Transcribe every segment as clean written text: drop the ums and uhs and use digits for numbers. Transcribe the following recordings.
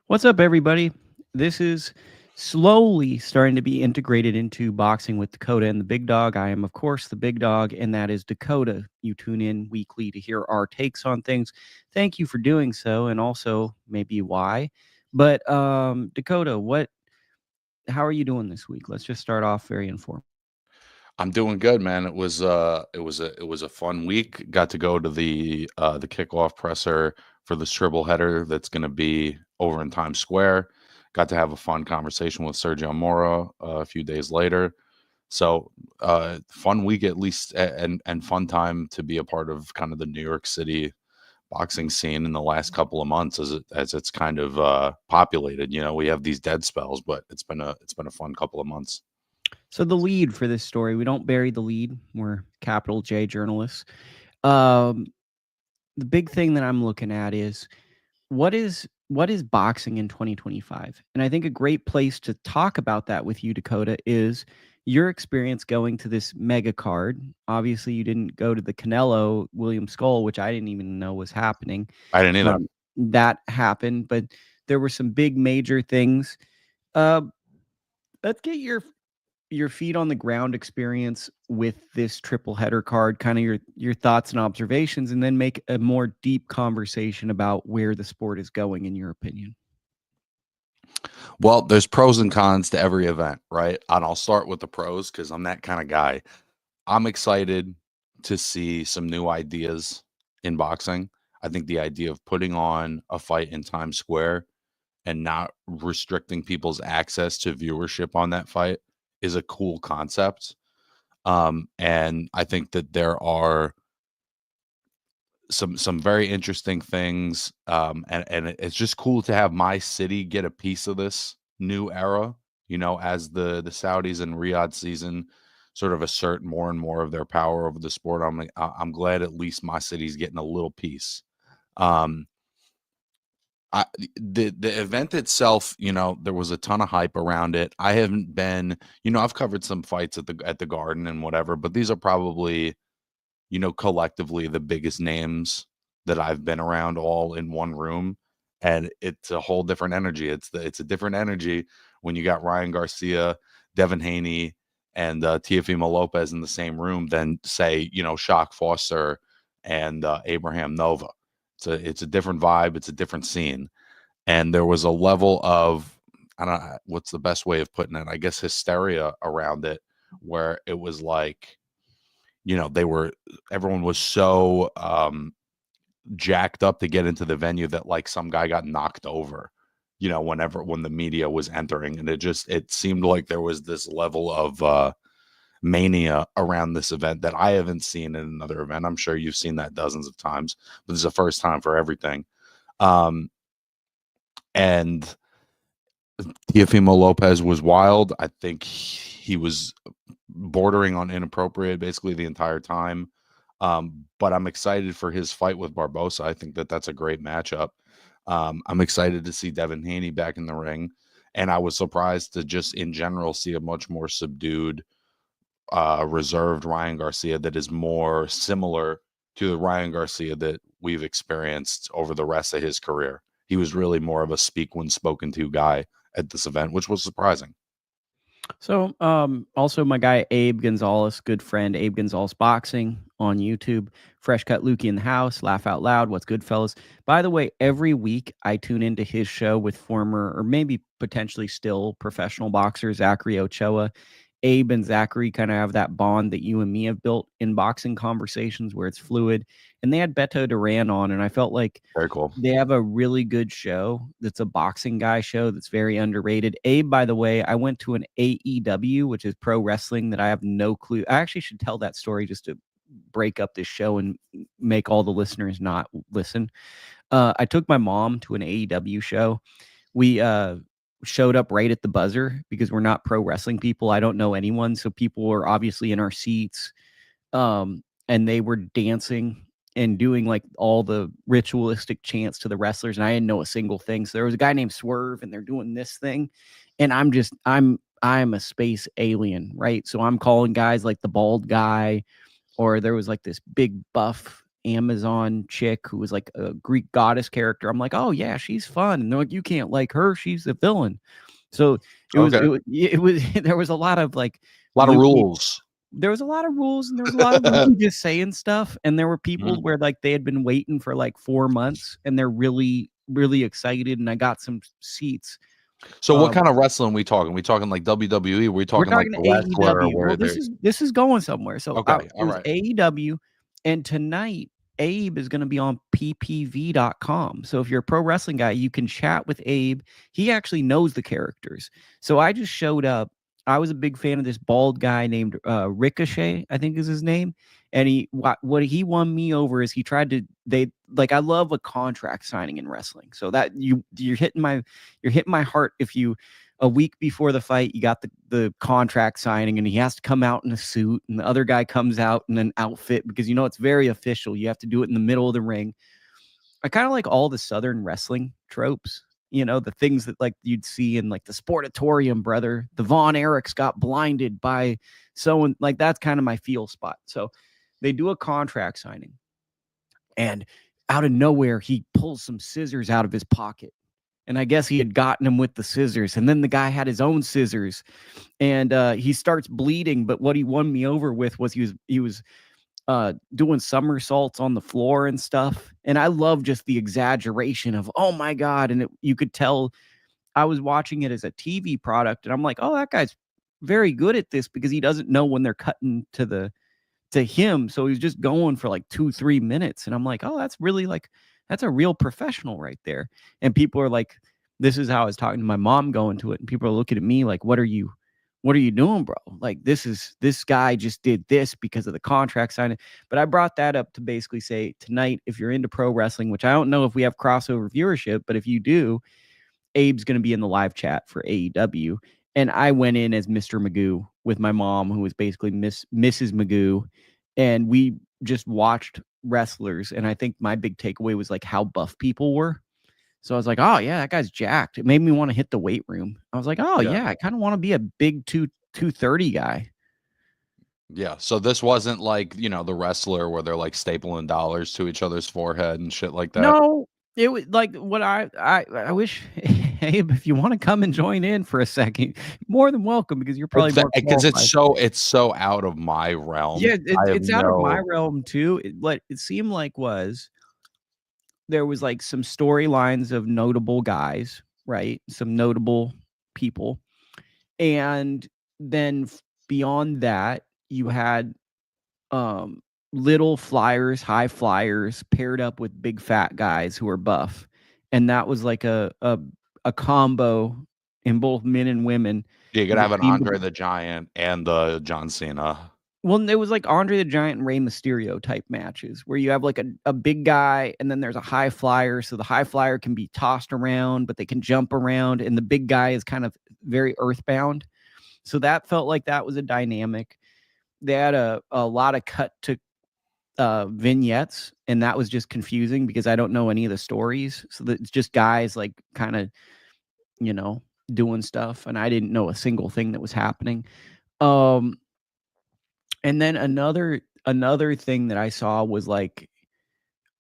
What's up, everybody? This is slowly starting to be integrated into boxing with Dakota and the big dog. I am, of course, the big dog, and that is Dakota. You tune in weekly to hear our takes on things. Thank you for doing so, and also maybe why. But Dakota, how are you doing this week? Let's just start off very informal. I'm doing good, man. It was a fun week. Got to go to the kickoff presser for this triple header that's going to be over in Times Square. Got to have a fun conversation with Sergio Mora a few days later. So, fun week at least, and fun time to be a part of kind of the New York City boxing scene in the last couple of months as it's kind of populated. You know, we have these dead spells, but it's been a fun couple of months. So the lead for this story, we don't bury the lead. We're capital J journalists. Um, the big thing that I'm looking at is what is boxing in 2025? And I think a great place to talk about that with you, Dakota, is your experience going to this mega card. Obviously, you didn't go to the Canelo William Scull, which I didn't even know was happening. I didn't either. That happened, but there were some big major things. Uh, let's get your feet on the ground experience with this triple header card, kind of your thoughts and observations, and then make a more deep conversation about where the sport is going in your opinion. Well, there's pros and cons to every event, right? And I'll start with the pros because I'm that kind of guy. I'm excited to see some new ideas in boxing. I think the idea of putting on a fight in Times Square and not restricting people's access to viewership on that fight is a cool concept. And I think that there are some very interesting things, and it's just cool to have my city get a piece of this new era, you know, as the Saudis and Riyadh season sort of assert more and more of their power over the sport. I'm glad at least my city's getting a little piece. um the event itself, you know, there was a ton of hype around it. I haven't been, you know, I've covered some fights at the Garden and whatever, but these are probably, you know, collectively the biggest names that I've been around all in one room. And it's a whole different energy. It's a different energy when you got Ryan Garcia, Devin Haney, and Teofimo Lopez in the same room than say, you know, Shock Foster and Abraham Nova. It's a different vibe. It's a different scene. And there was a level of, I don't know what's the best way of putting it. I guess hysteria around it, where it was like, you know, everyone was so jacked up to get into the venue that like some guy got knocked over, you know, when the media was entering. And it seemed like there was this level of mania around this event that I haven't seen in another event. I'm sure you've seen that dozens of times, but this is the first time for everything. And Teofimo Lopez was wild. I think he was bordering on inappropriate basically the entire time. But I'm excited for his fight with Barbosa. I think that that's a great matchup. I'm excited to see Devin Haney back in the ring. And I was surprised to just in general see a much more subdued, reserved Ryan Garcia that is more similar to the Ryan Garcia that we've experienced over the rest of his career. He was really more of a speak when spoken to guy at this event, which was surprising. So, also my guy Abe Gonzalez, good friend Abe Gonzalez Boxing on YouTube. Fresh Cut Lukey in the house. Laugh out loud. What's good, fellas? By the way, every week I tune into his show with former or maybe potentially still professional boxer Zachary Ochoa. Abe and Zachary kind of have that bond that you and me have built in boxing conversations where it's fluid. And they had Beto Duran on, and I felt like Very cool. they have a really good show that's a boxing guy show that's very underrated. Abe, by the way, I went to an AEW, which is pro wrestling, that I have no clue. I actually should tell that story just to break up this show and make all the listeners not listen. I took my mom to an AEW show. We showed up right at the buzzer because we're not pro wrestling people. I don't know anyone. So people were obviously in our seats, and they were dancing and doing like all the ritualistic chants to the wrestlers, and I didn't know a single thing. So there was a guy named Swerve, and they're doing this thing, and I'm a space alien, right? So I'm calling guys like the bald guy, or there was like this big buff Amazon chick who was like a Greek goddess character. I'm like, oh yeah, she's fun. And they're like, you can't like her, she's a villain. So it was there was a lot of like a lot of Luke, rules. there was a lot of rules, and there was a lot of Luke just saying stuff. And there were people where like they had been waiting for like 4 months, and they're really, really excited. And I got some seats. So what kind of wrestling we talking? We talking like WWE? We're talking like the wrestler? AEW. Well, this is going somewhere. So okay, it was AEW, and tonight Abe is going to be on ppv.com. So if you're a pro wrestling guy, you can chat with Abe. He actually knows the characters. So I just showed up. I was a big fan of this bald guy named Ricochet, I think is his name. And what he won me over is he tried to I love a contract signing in wrestling. So that you're hitting my heart if you a week before the fight you got the contract signing and he has to come out in a suit and the other guy comes out in an outfit because it's very official. You have to do it in the middle of the ring. I kind of like all the Southern wrestling tropes. The things that like you'd see in like the Sportatorium, brother. The Von Erichs got blinded by someone. Like that's kind of my feel spot. So they do a contract signing, and out of nowhere, he pulls some scissors out of his pocket. And I guess he had gotten him with the scissors. And then the guy had his own scissors, and he starts bleeding. But what he won me over with was he was doing somersaults on the floor and stuff. And I love just the exaggeration of, oh my God. And you could tell I was watching it as a TV product. And I'm like, oh, that guy's very good at this because he doesn't know when they're cutting to him. So he's just going for like 2-3 minutes. And I'm like, oh, that's really that's a real professional right there. And people are like, this is how I was talking to my mom going to it. And people are looking at me like, what are you doing, bro? Like, this guy just did this because of the contract signing. But I brought that up to basically say tonight, if you're into pro wrestling, which I don't know if we have crossover viewership, but if you do, Abe's going to be in the live chat for AEW. And I went in as Mr. Magoo with my mom, who was basically Mrs. Magoo. And we just watched wrestlers. And I think my big takeaway was like how buff people were. So I was like, oh, yeah, that guy's jacked. It made me want to hit the weight room. I was like, oh, yeah, I kind of want to be a big 230 guy. Yeah. So this wasn't like, the wrestler where they're like stapling dollars to each other's forehead and shit like that. No, it was like what I wish, Abe, if you want to come and join in for a second, more than welcome because you're probably more because it's so out of my realm. Yeah, it's out of my realm too. What it seemed like was there was like some storylines of notable guys, right? Some notable people. And then beyond that, you had little flyers, high flyers paired up with big fat guys who are buff. And that was like a combo in both men and women. Yeah, you gotta have an Andre the Giant and the John Cena. Well, it was like Andre the Giant and Rey Mysterio type matches where you have like a big guy and then there's a high flyer. So the high flyer can be tossed around, but they can jump around. And the big guy is kind of very earthbound. So that felt like that was a dynamic. They had a lot of cut to vignettes, and that was just confusing because I don't know any of the stories. So it's just guys like kind of, doing stuff. And I didn't know a single thing that was happening. And then another thing that I saw was like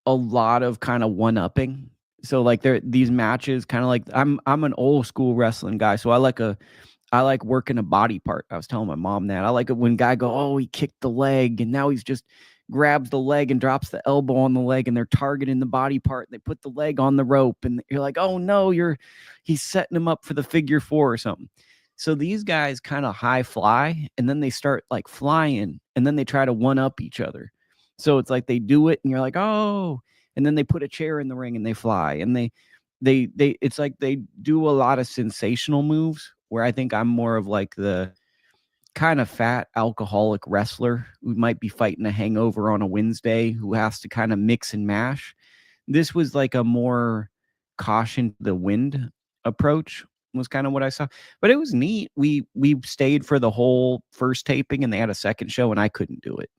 a lot of kind of one-upping. So like these matches kind of like I'm an old school wrestling guy. So I like working a body part. I was telling my mom that. I like it when guy go, oh, he kicked the leg and now he's just grabs the leg and drops the elbow on the leg and they're targeting the body part. They put the leg on the rope and you're like, oh no, he's setting him up for the figure 4 or something. So these guys kind of high fly and then they start like flying and then they try to one up each other. So it's like they do it and you're like, oh, and then they put a chair in the ring and they fly and they it's like they do a lot of sensational moves where I think I'm more of like the kind of fat alcoholic wrestler who might be fighting a hangover on a Wednesday who has to kind of mix and mash. This was like a more caution to the wind approach was kind of what I saw, but it was neat. We stayed for the whole first taping and they had a second show and I couldn't do it.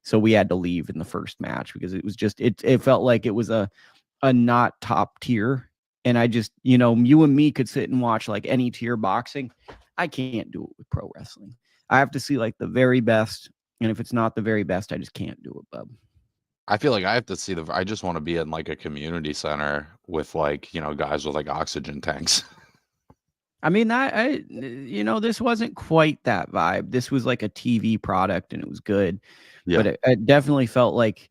So we had to leave in the first match because it was just, it felt like it was a not top tier. And I just, you and me could sit and watch like any tier boxing. I can't do it with pro wrestling. I have to see like the very best. And if it's not the very best, I just can't do it, bub. I feel like I have to see I just want to be in like a community center with like, guys with like oxygen tanks. I mean, this wasn't quite that vibe. This was like a TV product and it was good. But Yeah. it definitely felt like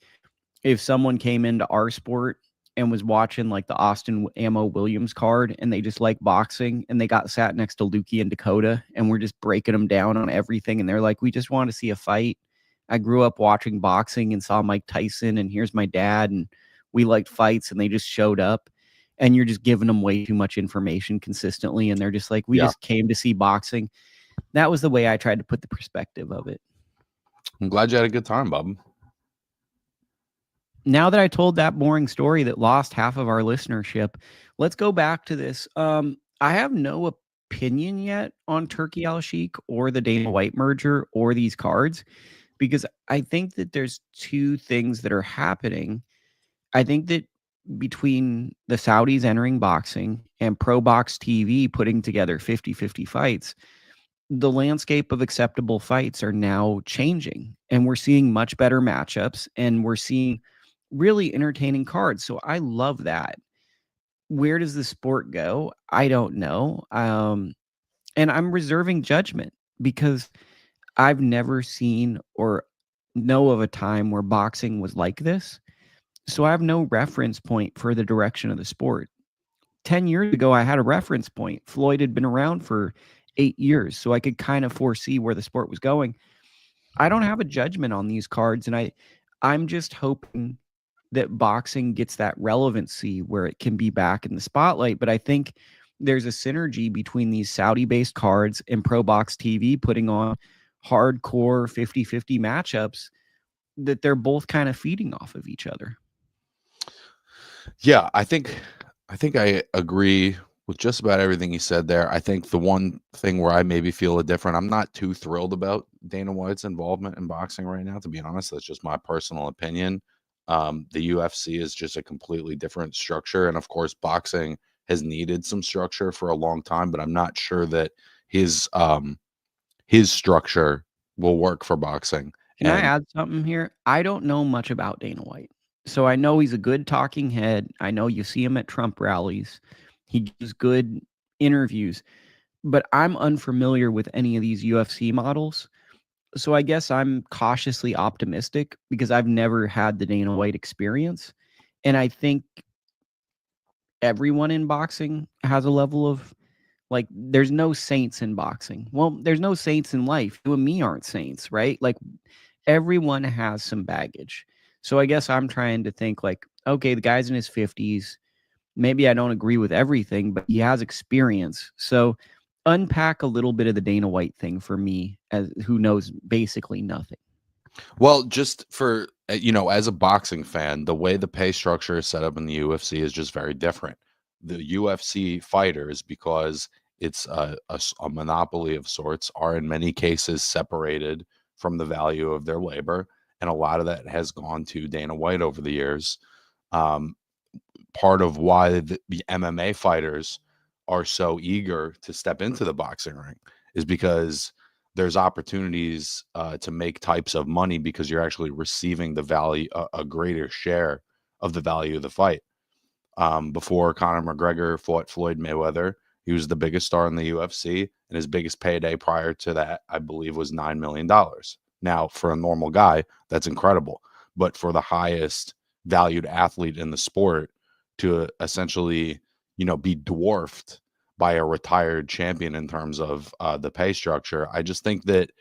if someone came into our sport and was watching like the Austin Ammo Williams card and they just like boxing and they got sat next to Lukey and Dakota and we're just breaking them down on everything. And they're like, we just want to see a fight. I grew up watching boxing and saw Mike Tyson and here's my dad and we liked fights and they just showed up and you're just giving them way too much information consistently. And they're just like, we just came to see boxing. That was the way I tried to put the perspective of it. I'm glad you had a good time, Bob. Now that I told that boring story that lost half of our listenership, let's go back to this. I have no opinion yet on Turki Al-Sheikh or the Dana White merger or these cards because I think that there's two things that are happening. I think that between the Saudis entering boxing and ProBox TV putting together 50-50 fights, the landscape of acceptable fights are now changing and we're seeing much better matchups and we're seeing really entertaining cards. So I love that. Where does the sport go? I don't know. And I'm reserving judgment because I've never seen or know of a time where boxing was like this. So I have no reference point for the direction of the sport. 10 years ago, I had a reference point. Floyd had been around for 8 years, so I could kind of foresee where the sport was going. I don't have a judgment on these cards, and I'm just hoping that boxing gets that relevancy where it can be back in the spotlight. But I think there's a synergy between these Saudi-based cards and ProBox TV putting on hardcore 50-50 matchups that they're both kind of feeding off of each other. Yeah, I think I agree with just about everything you said there. I think the one thing where I maybe feel a different, I'm not too thrilled about Dana White's involvement in boxing right now, to be honest. That's just my personal opinion. The UFC is just a completely different structure. And of course, boxing has needed some structure for a long time, but I'm not sure that his structure will work for boxing. Can I add something here? I don't know much about Dana White. So I know he's a good talking head. I know you see him at Trump rallies. He gives good interviews, but I'm unfamiliar with any of these UFC models. So I guess I'm cautiously optimistic because I've never had the Dana White experience. And I think everyone in boxing has a level of like, there's no saints in boxing. Well, there's no saints in life. You and me aren't saints, right? Like everyone has some baggage. So I guess I'm trying to think like, okay, the guy's in his 50s. Maybe I don't agree with everything, but he has experience. So unpack a little bit of the Dana White thing for me, as who knows basically nothing. Well, just for, as a boxing fan, the way the pay structure is set up in the UFC is just very different. The UFC fighters, because it's a monopoly of sorts, are in many cases separated from the value of their labor. And a lot of that has gone to Dana White over the years. Part of why the MMA fighters are so eager to step into the boxing ring is because there's opportunities to make types of money because you're actually receiving the value, a greater share of the value of the fight. Before Conor McGregor fought Floyd Mayweather, he was the biggest star in the UFC, and his biggest payday prior to that, I believe, was $9 million. Now, for a normal guy, that's incredible. But for the highest valued athlete in the sport to essentially, be dwarfed by a retired champion in terms of the pay structure, I just think that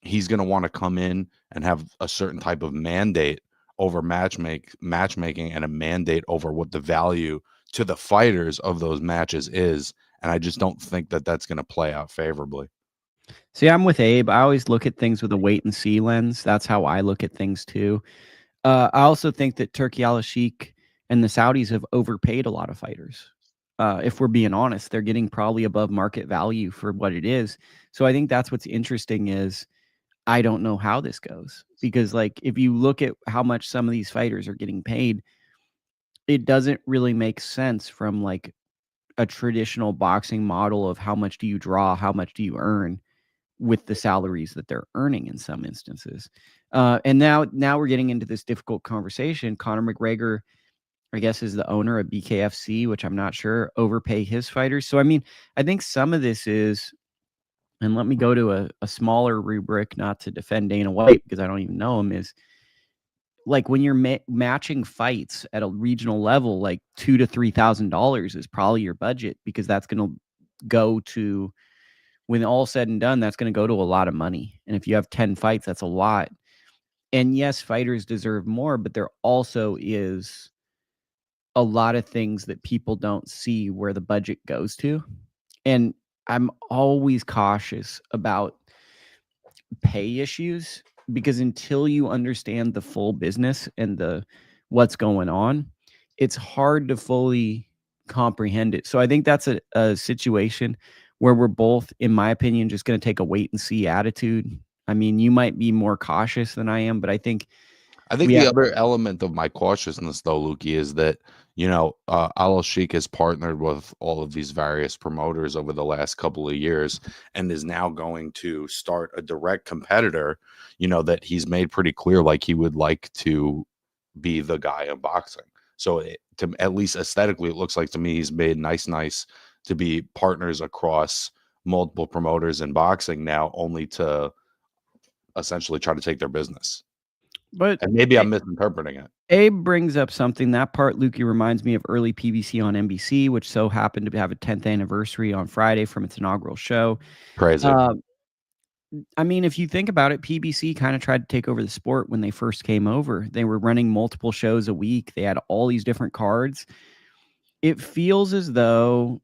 he's going to want to come in and have a certain type of mandate over matchmaking and a mandate over what the value to the fighters of those matches is. And I just don't think that that's going to play out favorably. See, I'm with Abe. I always look at things with a wait and see lens. That's how I look at things too. I also think that Turki Al-Sheikh and the Saudis have overpaid a lot of fighters. If we're being honest, they're getting probably above market value for what it is. So I think that's what's interesting is I don't know how this goes because like if you look at how much some of these fighters are getting paid, it doesn't really make sense from like a traditional boxing model of how much do you draw, how much do you earn. with the salaries that they're earning in some instances. And now we're getting into this difficult conversation. Conor McGregor, I guess, is the owner of BKFC, which I'm not sure, overpay his fighters. So, I mean, I think some of this is, and let me go to a smaller rubric, not to defend Dana White because I don't even know him, is like when you're matching fights at a regional level, like $2,000 to $3,000 is probably your budget, because that's going to go to, when all said and done, that's going to go to a lot of money. And if you have 10 fights, that's a lot. And yes, fighters deserve more, but there also is a lot of things that people don't see where the budget goes to. And I'm always cautious about pay issues, because until you understand the full business and the what's going on, it's hard to fully comprehend it. So I think that's a situation where we're both, in my opinion, just going to take a wait and see attitude. I mean, you might be more cautious than I am, but I think the other element of my cautiousness, though, Lukey, is that, Al Sheikh has partnered with all of these various promoters over the last couple of years and is now going to start a direct competitor, that he's made pretty clear, like, he would like to be the guy in boxing. So at least aesthetically, it looks like to me he's made nice to be partners across multiple promoters in boxing now, only to essentially try to take their business. But and maybe I'm misinterpreting it. Abe brings up something. That part, Lukey, reminds me of early PBC on NBC, which so happened to have a 10th anniversary on Friday from its inaugural show. Crazy. I mean, if you think about it, PBC kind of tried to take over the sport when they first came over. They were running multiple shows a week. They had all these different cards. It feels as though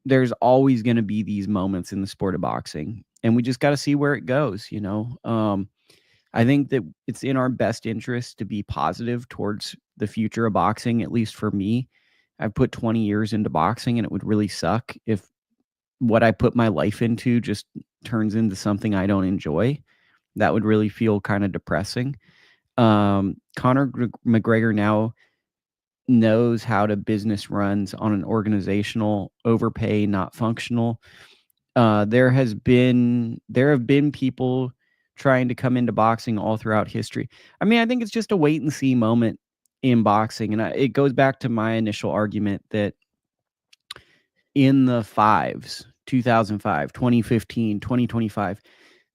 there's always going to be these moments in the sport of boxing, and we just got to see where it goes. I think that it's in our best interest to be positive towards the future of boxing, at least for me. I've put 20 years into boxing, and it would really suck if what I put my life into just turns into something I don't enjoy. That would really feel kind of depressing. Conor McGregor now knows how to business runs on an organizational overpay, not functional. There have been people trying to come into boxing all throughout history. I mean, I think it's just a wait and see moment in boxing. And it goes back to my initial argument that in the fives, 2005, 2015, 2025,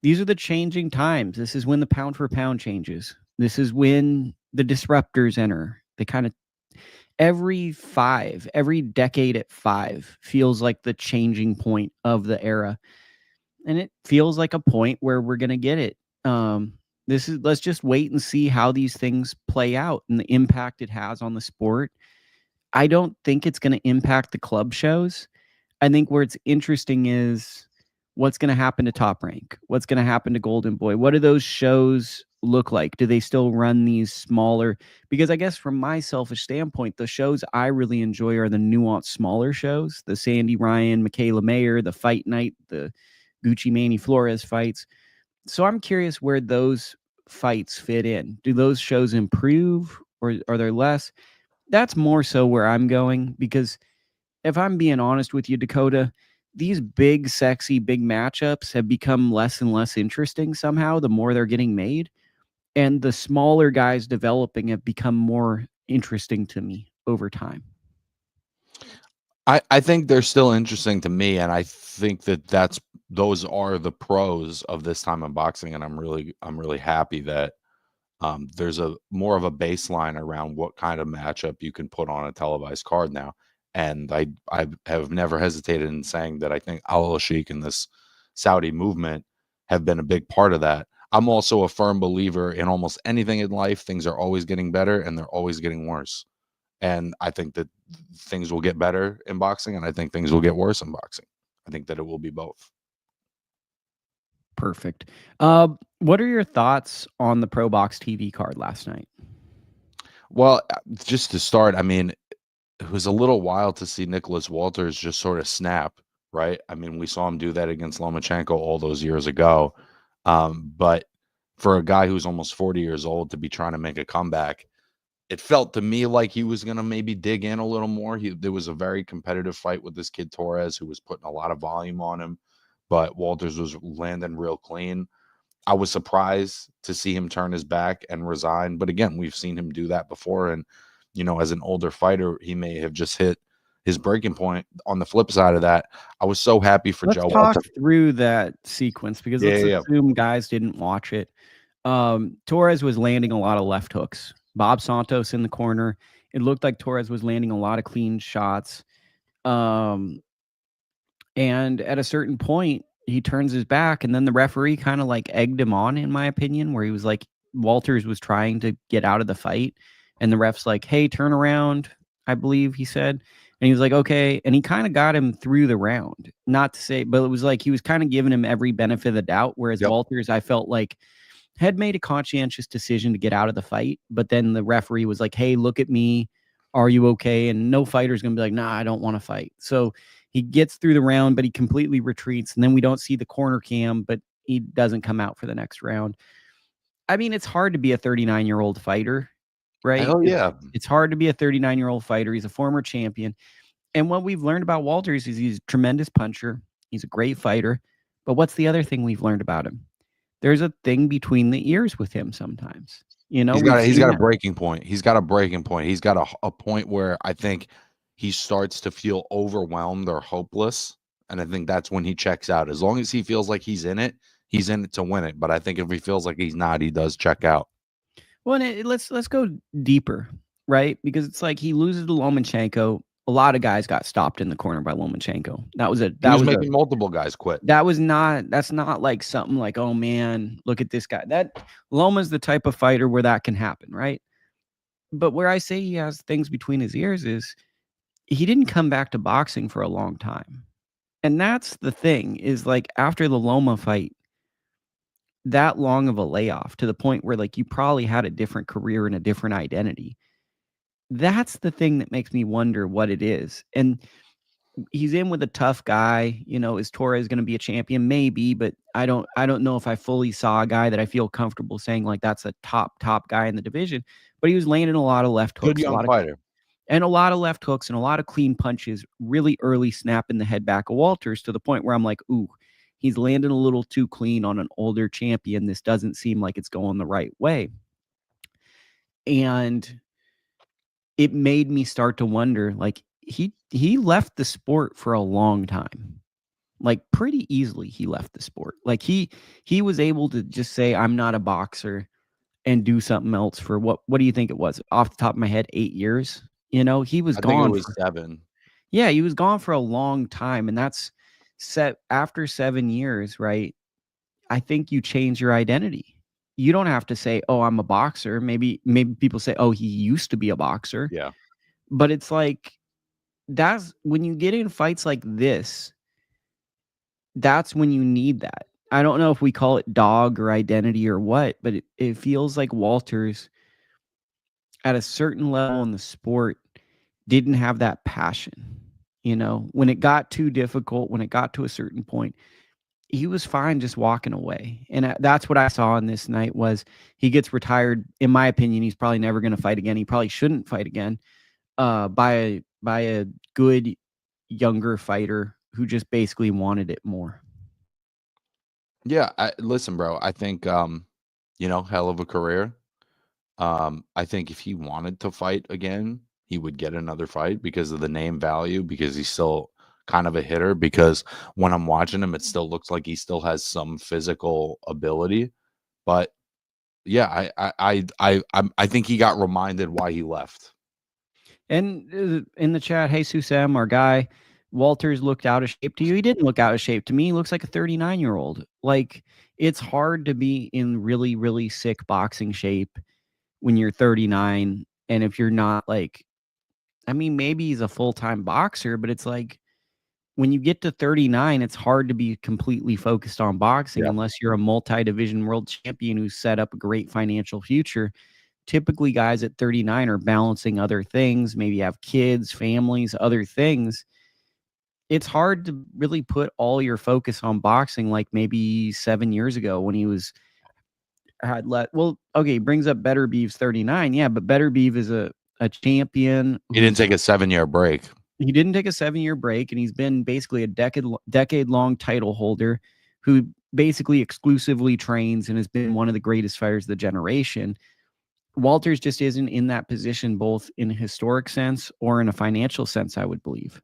these are the changing times. This is when the pound for pound changes. This is when the disruptors enter. They kind of, every decade at 5 feels like the changing point of the era. And it feels like a point where we're going to get it. Let's just wait and see how these things play out and the impact it has on the sport. I don't think it's going to impact the club shows. I think where it's interesting is what's going to happen to Top Rank. What's going to happen to Golden Boy? What do those shows look like? Do they still run these smaller? Because I guess from my selfish standpoint, the shows I really enjoy are the nuanced, smaller shows. The Sandy Ryan, Michaela Mayer, the Fight Night, the Gucci Manny Flores fights. So I'm curious where those fights fit in. Do those shows improve, or are there less? That's more so where I'm going, because if I'm being honest with you, Dakota, these big, sexy, big matchups have become less and less interesting somehow the more they're getting made. And the smaller guys developing have become more interesting to me over time. I think they're still interesting to me, and I think that those are the pros of this time in boxing, and I'm really happy that there's a more of a baseline around what kind of matchup you can put on a televised card now. And I have never hesitated in saying that I think Al Sheikh and this Saudi movement have been a big part of that. I'm also a firm believer in almost anything in life. Things are always getting better and they're always getting worse. And I think that things will get better in boxing, and I think things will get worse in boxing. I think that it will be both. Perfect. What are your thoughts on the ProBox TV card last night? Well, just to start, I mean, it was a little wild to see Nicholas Walters just sort of snap, right? I mean, we saw him do that against Lomachenko all those years ago. But for a guy who's almost 40 years old to be trying to make a comeback, it felt to me like he was going to maybe dig in a little more. There was a very competitive fight with this kid Torres, who was putting a lot of volume on him. but Walters was landing real clean. I was surprised to see him turn his back and resign. But again, we've seen him do that before. And, as an older fighter, he may have just hit his breaking point. On the flip side of that, I was so happy for Let's Joe. talk through that sequence because let's Yeah. assume guys didn't watch it. Torres was landing a lot of left hooks. Bob Santos in the corner. It looked like Torres was landing a lot of clean shots. And at a certain point, he turns his back, and then the referee kind of like egged him on, in my opinion, where he was like, Walters was trying to get out of the fight, and the ref's like, hey, turn around, I believe he said. And he was like, okay. And he kind of got him through the round. Not to say, but it was like he was kind of giving him every benefit of the doubt, whereas Walters, I felt like, had made a conscientious decision to get out of the fight. But then the referee was like, hey, look at me. Are you okay? And no fighter's going to be like, nah, I don't want to fight. So he gets through the round, but he completely retreats. And then we don't see the corner cam, but he doesn't come out for the next round. I mean, it's hard to be a 39-year-old fighter, right? Hell yeah. It's hard to be a 39-year-old fighter. He's a former champion. And what we've learned about Walters is he's a tremendous puncher. He's a great fighter. But what's the other thing we've learned about him? There's a thing between the ears with him sometimes. He's got a breaking point. He's got a breaking point. He's got a point where I think he starts to feel overwhelmed or hopeless. And I think that's when he checks out. As long as he feels like he's in it to win it. But I think if he feels like he's not, he does check out. Well, let's go deeper, right? Because it's like he loses to Lomachenko. A lot of guys got stopped in the corner by Lomachenko. He was making multiple guys quit. That's not like something like, oh man, look at this guy. That Loma's the type of fighter where that can happen, right? But where I say he has things between his ears is he didn't come back to boxing for a long time. And that's the thing, is like after the Loma fight, that long of a layoff to the point where like you probably had a different career and a different identity. That's the thing that makes me wonder what it is. And he's in with a tough guy. Is Torres going to be a champion? Maybe, but I don't know if I fully saw a guy that I feel comfortable saying like that's a top guy in the division. But he was landing a lot of left hooks, good young fighter, and a lot of left hooks and a lot of clean punches, really early snapping the head back of Walters to the point where I'm like, ooh, he's landing a little too clean on an older champion. This doesn't seem like it's going the right way. And it made me start to wonder, like, he left the sport for a long time. Like, pretty easily he left the sport. Like, he was able to just say, I'm not a boxer, and do something else for what do you think it was? Off the top of my head, 8 years? He was gone. I think it was 7. Yeah, he was gone for a long time, and that's after 7 years, right? I think you change your identity. You don't have to say, oh, I'm a boxer. Maybe people say, oh, he used to be a boxer. Yeah. But it's like, that's when you get in fights like this, that's when you need that. I don't know if we call it dog or identity or what, but it feels like Walters at a certain level in the sport didn't have that passion. When it got too difficult, when it got to a certain point, he was fine just walking away. And that's what I saw in this night was he gets retired. In my opinion, he's probably never going to fight again. He probably shouldn't fight again by a good younger fighter who just basically wanted it more. Yeah, listen, bro, I think hell of a career. I think if he wanted to fight again, he would get another fight because of the name value, because he's still kind of a hitter, because when I'm watching him, it still looks like he still has some physical ability. But yeah, I think he got reminded why he left. And in the chat, Jesus M, our guy, Walters looked out of shape to you. He didn't look out of shape to me. He looks like a 39-year-old. Like, it's hard to be in really, really sick boxing shape when you're 39. And if you're not like, I mean, maybe he's a full-time boxer, but it's like when you get to 39, it's hard to be completely focused on boxing unless you're a multi-division world champion who's set up a great financial future. Typically, guys at 39 are balancing other things, maybe have kids, families, other things. It's hard to really put all your focus on boxing like maybe 7 years ago when he brings up Better Beev's 39. Yeah, but Better Beeve is a champion. He didn't take a 7-year break. He didn't take a 7-year break, and he's been basically a decade-long title holder who basically exclusively trains and has been one of the greatest fighters of the generation. Walters just isn't in that position, both in a historic sense or in a financial sense, I would believe.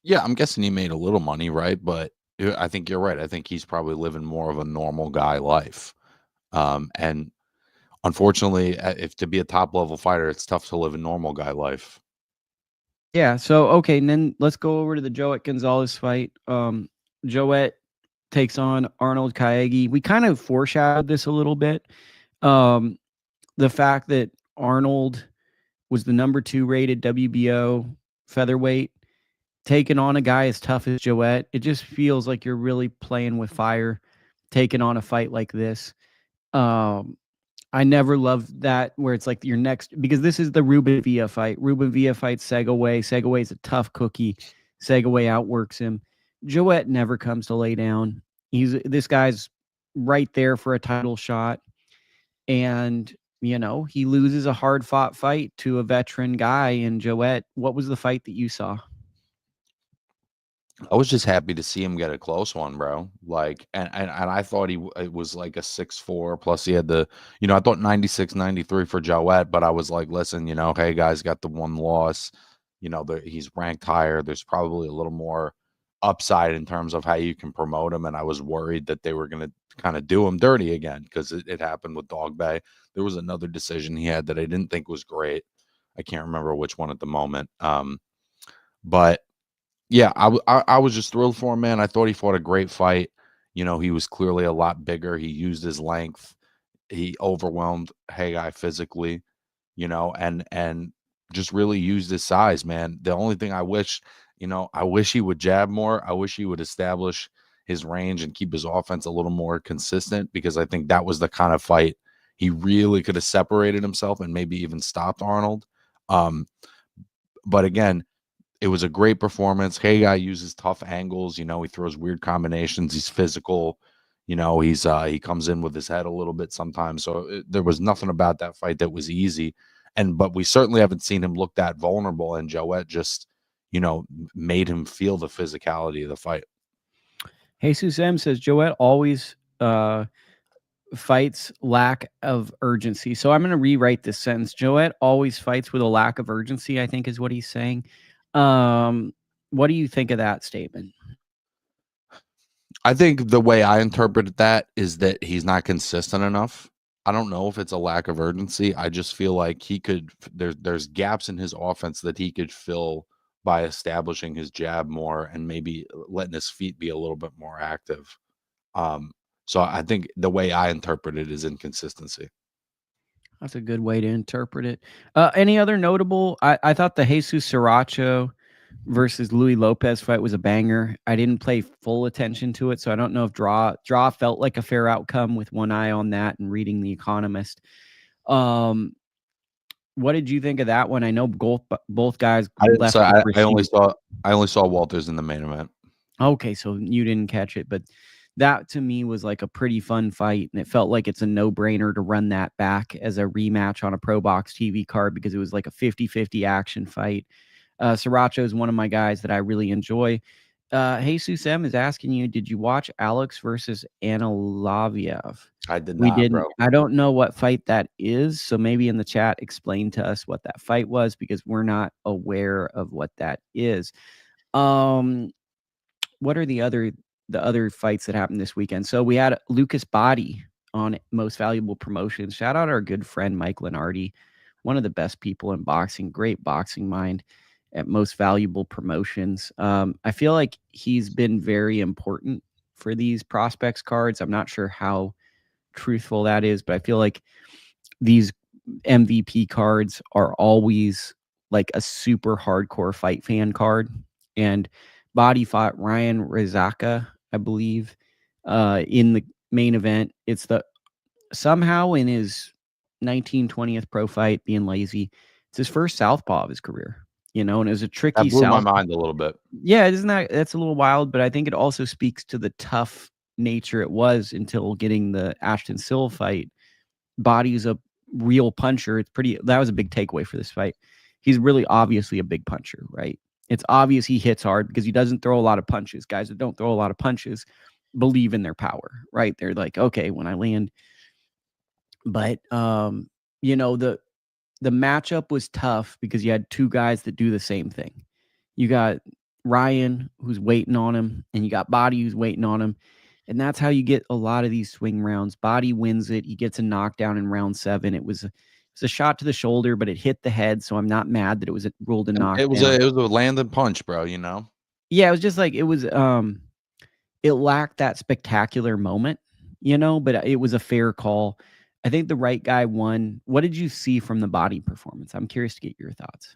Yeah, I'm guessing he made a little money, right? But I think you're right. I think he's probably living more of a normal guy life. And unfortunately, if to be a top level fighter, it's tough to live a normal guy life. Yeah. So, okay. And then let's go over to the Joet Gonzalez fight. Joet takes on Arnold Khegai. We kind of foreshadowed this a little bit. The fact that Arnold was the number 2 rated WBO featherweight, taking on a guy as tough as Joet, it just feels like you're really playing with fire, taking on a fight like this. I never loved that where it's like your next, because this is the Ruben Villa fight. Ruben Villa fights Segaway. Segaway's a tough cookie. Segaway outworks him. Joet never comes to lay down. This guy's right there for a title shot. And, he loses a hard fought fight to a veteran guy. And Joet, what was the fight that you saw? I was just happy to see him get a close one, bro. Like, and I thought it was like a 6'4", plus he had the, I thought 96, 93 for Joet, but I was like, listen, hey, guys, got the one loss. He's ranked higher. There's probably a little more upside in terms of how you can promote him. And I was worried that they were going to kind of do him dirty again because it happened with Dog Bay. There was another decision he had that I didn't think was great. I can't remember which one at the moment. But yeah, I was just thrilled for him, man. I thought he fought a great fight. He was clearly a lot bigger. He used his length. He overwhelmed Khegai physically, and just really used his size, man. The only thing I wish he would jab more. I wish he would establish his range and keep his offense a little more consistent, because I think that was the kind of fight he really could have separated himself and maybe even stopped Arnold. But again, it was a great performance. Khegai uses tough angles. He throws weird combinations. He's physical. He comes in with his head a little bit sometimes. So there was nothing about that fight that was easy. But we certainly haven't seen him look that vulnerable. And Joet just, made him feel the physicality of the fight. Jesus M says Joet always fights lack of urgency. So I'm going to rewrite this sentence. Joet always fights with a lack of urgency, I think is what he's saying. What do you think of that statement? I think the way I interpret that is that he's not consistent enough. I don't know if it's a lack of urgency. I just feel like he could, there's gaps in his offense that he could fill by establishing his jab more and maybe letting his feet be a little bit more active. So I think the way I interpret it is inconsistency. That's a good way to interpret it. Any other notable? I thought the Jesus Saracho versus Louie Lopez fight was a banger. I didn't pay full attention to it, so I don't know if draw felt like a fair outcome with one eye on that and reading The Economist. What did you think of that one? I know both guys left. I only saw Walters in the main event. Okay, so you didn't catch it, but that to me was like a pretty fun fight, and it felt like it's a no-brainer to run that back as a rematch on a ProBox TV card because it was like a 50-50 action fight. Saracho is one of my guys that I really enjoy. Jesus M is asking you, did you watch Alex versus Anilaviev? I did We not, didn't. bro. I don't know what fight that is, so maybe in the chat explain to us what that fight was because we're not aware of what that is. What are the other fights that happened this weekend? So we had Lucas Body on Most Valuable Promotions. Shout out our good friend Mike Lenardi, one of the best people in boxing, great boxing mind at Most Valuable Promotions. I feel like he's been very important for these prospects cards. I'm not sure how truthful that is, but I feel like these MVP cards are always like a super hardcore fight fan card. And Body fought Ryan Rizaka, I believe, in the main event. It's somehow in his 1920th pro fight, being lazy. It's his first southpaw of his career, and it was a tricky. That blew my mind a little bit. Yeah, that's a little wild, but I think it also speaks to the tough nature it was until getting the Ashton Silva fight. Body's a real puncher. That was a big takeaway for this fight. He's really obviously a big puncher, right? It's obvious he hits hard because he doesn't throw a lot of punches. Guys that don't throw a lot of punches believe in their power, right? They're like, okay, when I land. But you know, the matchup was tough because you had two guys that do the same thing. You got Ryan who's waiting on him, and you got Body who's waiting on him. And that's how you get a lot of these swing rounds. Body wins it. He gets a knockdown in round 7. It was a shot to the shoulder, but it hit the head, so I'm not mad that it was ruled a knockdown. It was a landed punch, bro, you know? Yeah, it was just like it was it lacked that spectacular moment, you know, but it was a fair call. I think the right guy won. What did you see from the Body performance? I'm curious to get your thoughts.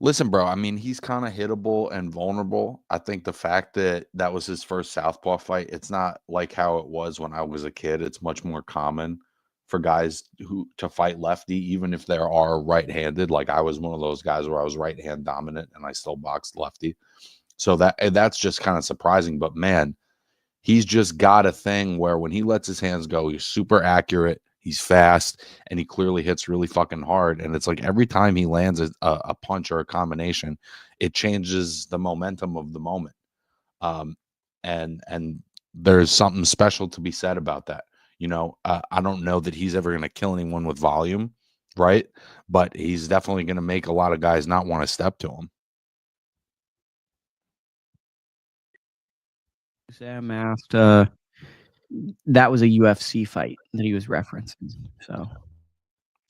Listen, bro, I mean, he's kind of hittable and vulnerable. I think the fact that that was his first southpaw fight, it's not like how it was when I was a kid. It's much more common for guys who to fight lefty, even if they are right-handed. Like I was one of those guys where I was right-hand dominant and I still boxed lefty. So that's just kind of surprising. But man, he's just got a thing where when he lets his hands go, he's super accurate. He's fast, and he clearly hits really fucking hard. And it's like every time he lands a punch or a combination, it changes the momentum of the moment. And there's something special to be said about that. You know, I don't know that he's ever going to kill anyone with volume, right? But he's definitely going to make a lot of guys not want to step to him. Sam asked, that was a UFC fight that he was referencing. So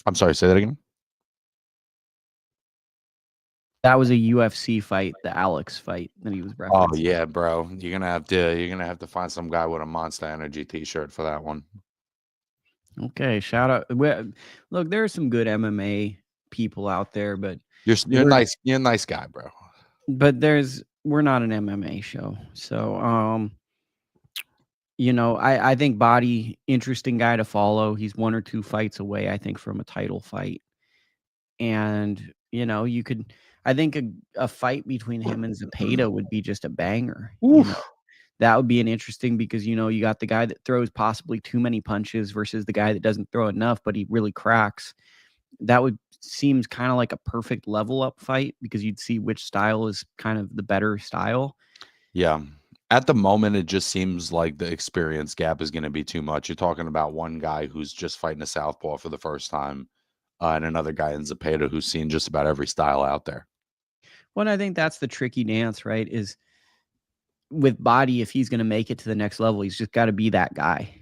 I'm sorry, say that again. that was a UFC fight, the Alex fight that he was referencing. Oh yeah, bro. You're gonna have to find some guy with a Monster Energy t-shirt for that one. Okay, shout out. Look, there are some good MMA people out there, but you're nice. You're a nice guy, bro. But we're not an MMA show, so you know, I think Body, interesting guy to follow. He's 1 or 2 fights away, I think, from a title fight, and you know, I think a fight between him and Zapata would be just a banger. You know, that would be an interesting because you know you got the guy that throws possibly too many punches versus the guy that doesn't throw enough, but he really cracks. That would seems kind of like a perfect level up fight because you'd see which style is kind of the better style. Yeah. At the moment, it just seems like the experience gap is going to be too much. You're talking about one guy who's just fighting a southpaw for the first time, and another guy in Zapata who's seen just about every style out there. Well, I think that's the tricky dance, right? Is with Body, if he's going to make it to the next level, he's just got to be that guy.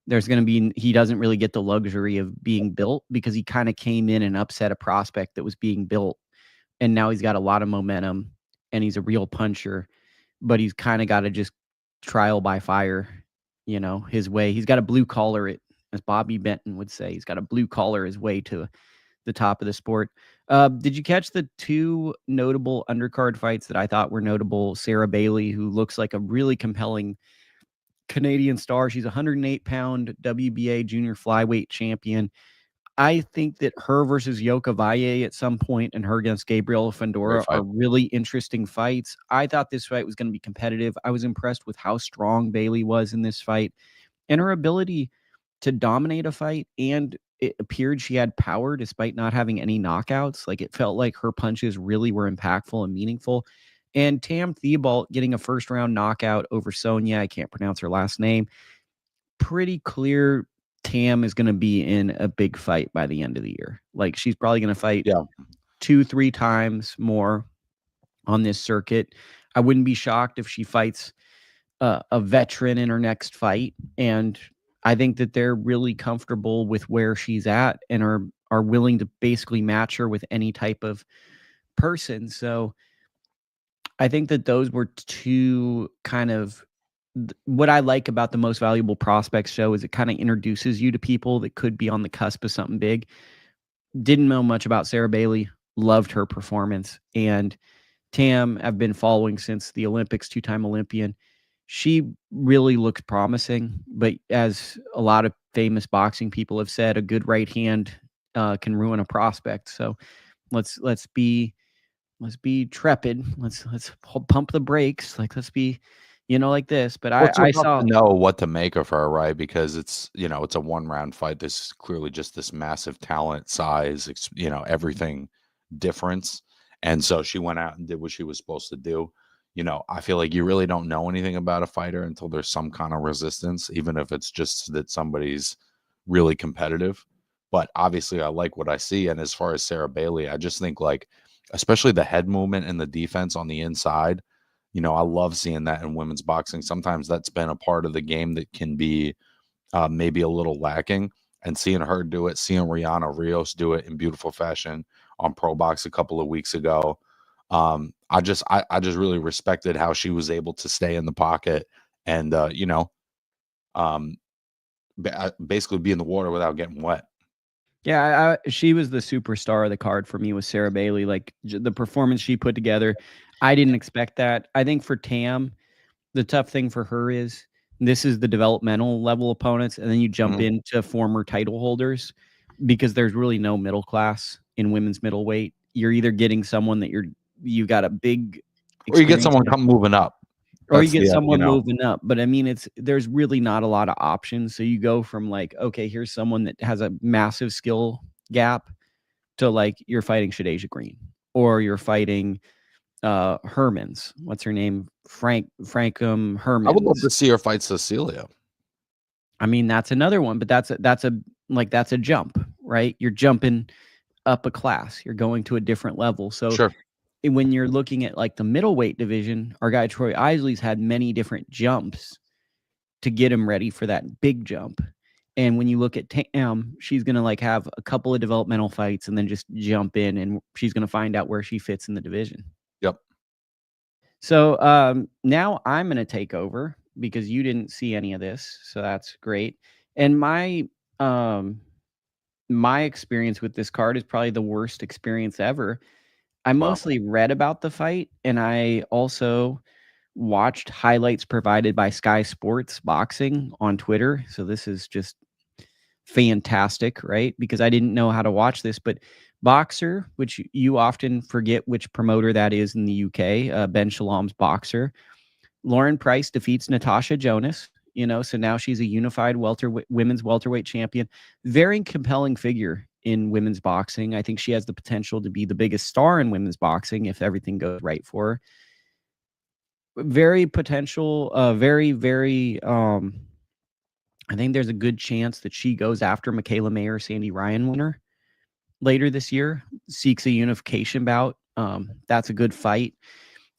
He doesn't really get the luxury of being built because he kind of came in and upset a prospect that was being built. And now he's got a lot of momentum and he's a real puncher, but he's kind of got to just trial by fire, you know, his way. He's got to blue collar it, as Bobby Benton would say. He's got to blue collar his way to the top of the sport. Did you catch the 2 notable undercard fights that I thought were notable? Sarah Bailey, who looks like a really compelling Canadian star. She's a 108-pound WBA junior flyweight champion. I think that her versus Yoka Valle at some point and her against Gabriela Fundora are really interesting fights. I thought this fight was going to be competitive. I was impressed with how strong Bailey was in this fight and her ability to dominate a fight. And it appeared she had power despite not having any knockouts. Like it felt like her punches really were impactful and meaningful. And Tam Thibault getting a first-round knockout over Sonia. I can't pronounce her last name. Pretty clear Tam is going to be in a big fight by the end of the year. Like she's probably going to fight 2-3 times more on this circuit. I wouldn't be shocked if she fights a veteran in her next fight. And I think that they're really comfortable with where she's at and are willing to basically match her with any type of person. So I think that those were 2 kind of what I like about the Most Valuable Prospects show is it kind of introduces you to people that could be on the cusp of something big. Didn't know much about Sarah Bailey, loved her performance. And Tam, I've been following since the Olympics, 2-time Olympian. She really looks promising, but as a lot of famous boxing people have said, a good right hand can ruin a prospect. So let's be trepid. Let's pump the brakes. Like let's be, you know, like this. But I saw know what to make of her, right? Because it's, you know, it's a 1-round fight. This is clearly just this massive talent, size, you know, everything difference. And so she went out and did what she was supposed to do. I feel like you really don't know anything about a fighter until there's some kind of resistance, even if it's just that somebody's really competitive. But obviously, I like what I see. And as far as Sarah Bailey, I just think, like, especially the head movement and the defense on the inside, I love seeing that in women's boxing. Sometimes that's been a part of the game that can be maybe a little lacking. And seeing her do it, seeing Rihanna Rios do it in beautiful fashion on ProBox a couple of weeks ago. I just really respected how she was able to stay in the pocket and basically be in the water without getting wet. Yeah, she was the superstar of the card for me with Sarah Bailey. Like the performance she put together, I didn't expect that. I think for Tam, the tough thing for her is this is the developmental level opponents, and then you jump into former title holders because there's really no middle class in women's middleweight. You're either getting someone that you got a big, or you get someone come moving up. Or you get someone moving up. But I mean, there's really not a lot of options. So you go from like, okay, here's someone that has a massive skill gap to like you're fighting Shadeja Green or you're fighting Hermans. What's her name? Hermans. I would love to see her fight Cecilia. I mean, that's another one, but that's a jump, right? You're jumping up a class. You're going to a different level. So sure. When you're looking at like the middleweight division, our guy Troy Isley's had many different jumps to get him ready for that big jump. And when you look at Tam, she's going to like have a couple of developmental fights and then just jump in, and she's going to find out where she fits in the division. Yep. So now I'm going to take over because you didn't see any of this. So that's great. And my experience with this card is probably the worst experience ever. I mostly read about the fight, and I also watched highlights provided by Sky Sports Boxing on Twitter. So this is just fantastic, right? Because I didn't know how to watch this, but Boxer, which you often forget which promoter that is in the UK, Ben Shalom's Boxer. Lauren Price defeats Natasha Jonas, so now she's a unified women's welterweight champion. Very compelling figure in women's boxing. I think she has the potential to be the biggest star in women's boxing if everything goes right for her. Very potential, very, very, I think there's a good chance that she goes after Michaela Mayer, Sandy Ryan winner later this year, seeks a unification bout. That's a good fight.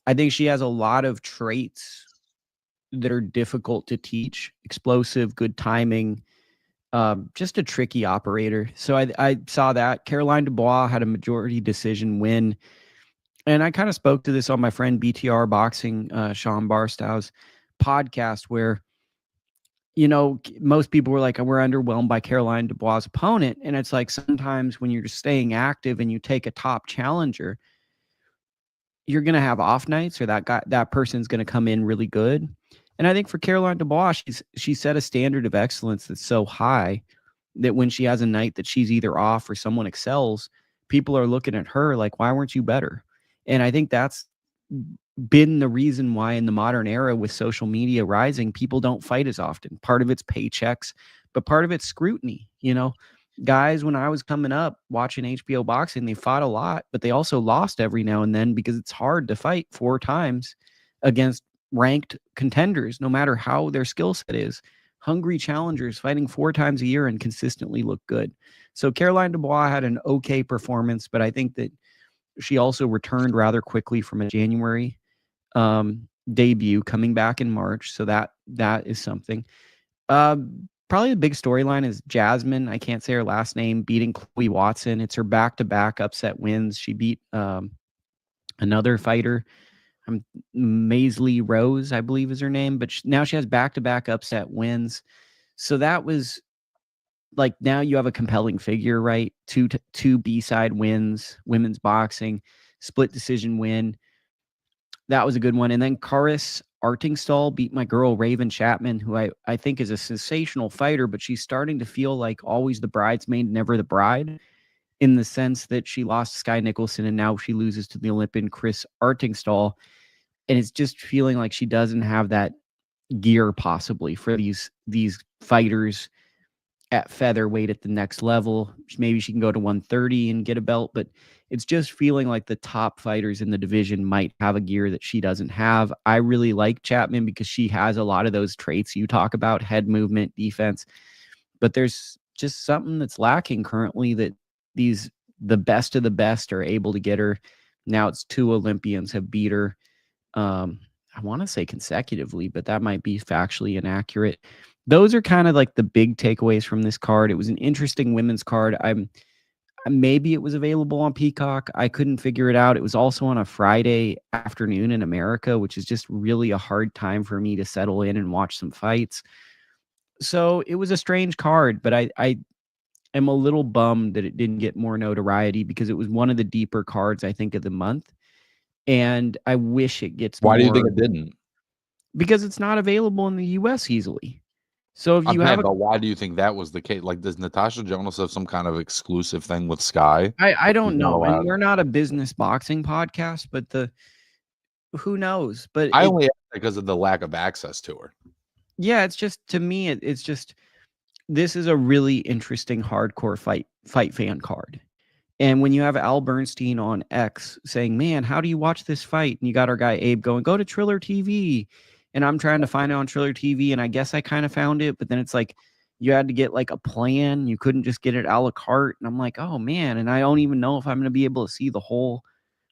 I think she has a lot of traits that are difficult to teach. Explosive, good timing, just a tricky operator. So I saw that. Caroline Dubois had a majority decision win. And I kind of spoke to this on my friend BTR Boxing, Sean Barstow's podcast, where, most people were like, we're underwhelmed by Caroline Dubois' opponent. And it's like sometimes when you're just staying active and you take a top challenger, you're going to have off nights, or that person's going to come in really good. And I think for Caroline Dubois, she set a standard of excellence that's so high that when she has a night that she's either off or someone excels, people are looking at her like, why weren't you better? And I think that's been the reason why in the modern era with social media rising, people don't fight as often. Part of it's paychecks, but part of it's scrutiny. Guys, when I was coming up watching HBO boxing, they fought a lot, but they also lost every now and then because it's hard to fight 4 times against ranked contenders, no matter how their skill set is. Hungry challengers fighting 4 times a year and consistently look good. So Caroline Dubois had an okay performance, but I think that she also returned rather quickly from a January debut, coming back in March. So that is something. Probably the big storyline is Jasmine, I can't say her last name, beating Chloe Watson. It's her back-to-back upset wins. She beat another fighter, Maisley Rose, I believe is her name, but now she has back-to-back upset wins. So that was like, now you have a compelling figure, right? Two B-side wins, women's boxing, split decision win. That was a good one. And then Karriss Artingstall beat my girl Raven Chapman, who I think is a sensational fighter, but she's starting to feel like always the bridesmaid, never the bride, in the sense that she lost to Sky Nicholson and now she loses to the Olympian Karriss Artingstall. And it's just feeling like she doesn't have that gear possibly for these fighters at featherweight at the next level. Maybe she can go to 130 and get a belt, but It's just feeling like the top fighters in the division might have a gear that she doesn't have. I really like Chapman because she has a lot of those traits you talk about, head movement, defense. But there's just something that's lacking currently that the best of the best are able to get her. Now it's 2 Olympians have beat her. I want to say consecutively, but that might be factually inaccurate. Those are kind of like the big takeaways from this card. It was an interesting women's card. Maybe it was available on Peacock. I couldn't figure it out. It was also on a Friday afternoon in America, which is just really a hard time for me to settle in and watch some fights. So it was a strange card, but I am a little bummed that it didn't get more notoriety because it was one of the deeper cards, I think, of the month. And I wish it gets Why more. do you think it didn't? Because it's not available in the US easily. So if you but why do you think that was the case? Like, does Natasha Jonas have some kind of exclusive thing with Sky? I don't know. And we're not a business boxing podcast, but who knows? But I only asked because of the lack of access to her. Yeah, it's just, to me, it's just, this is a really interesting hardcore fight fan card. And when you have Al Bernstein on X saying, man, how do you watch this fight? And you got our guy Abe going, go to Triller TV. And I'm trying to find it on Triller TV. And I guess I kind of found it. But then it's like, you had to get like a plan. You couldn't just get it a la carte. And I'm like, oh, man. And I don't even know if I'm going to be able to see the whole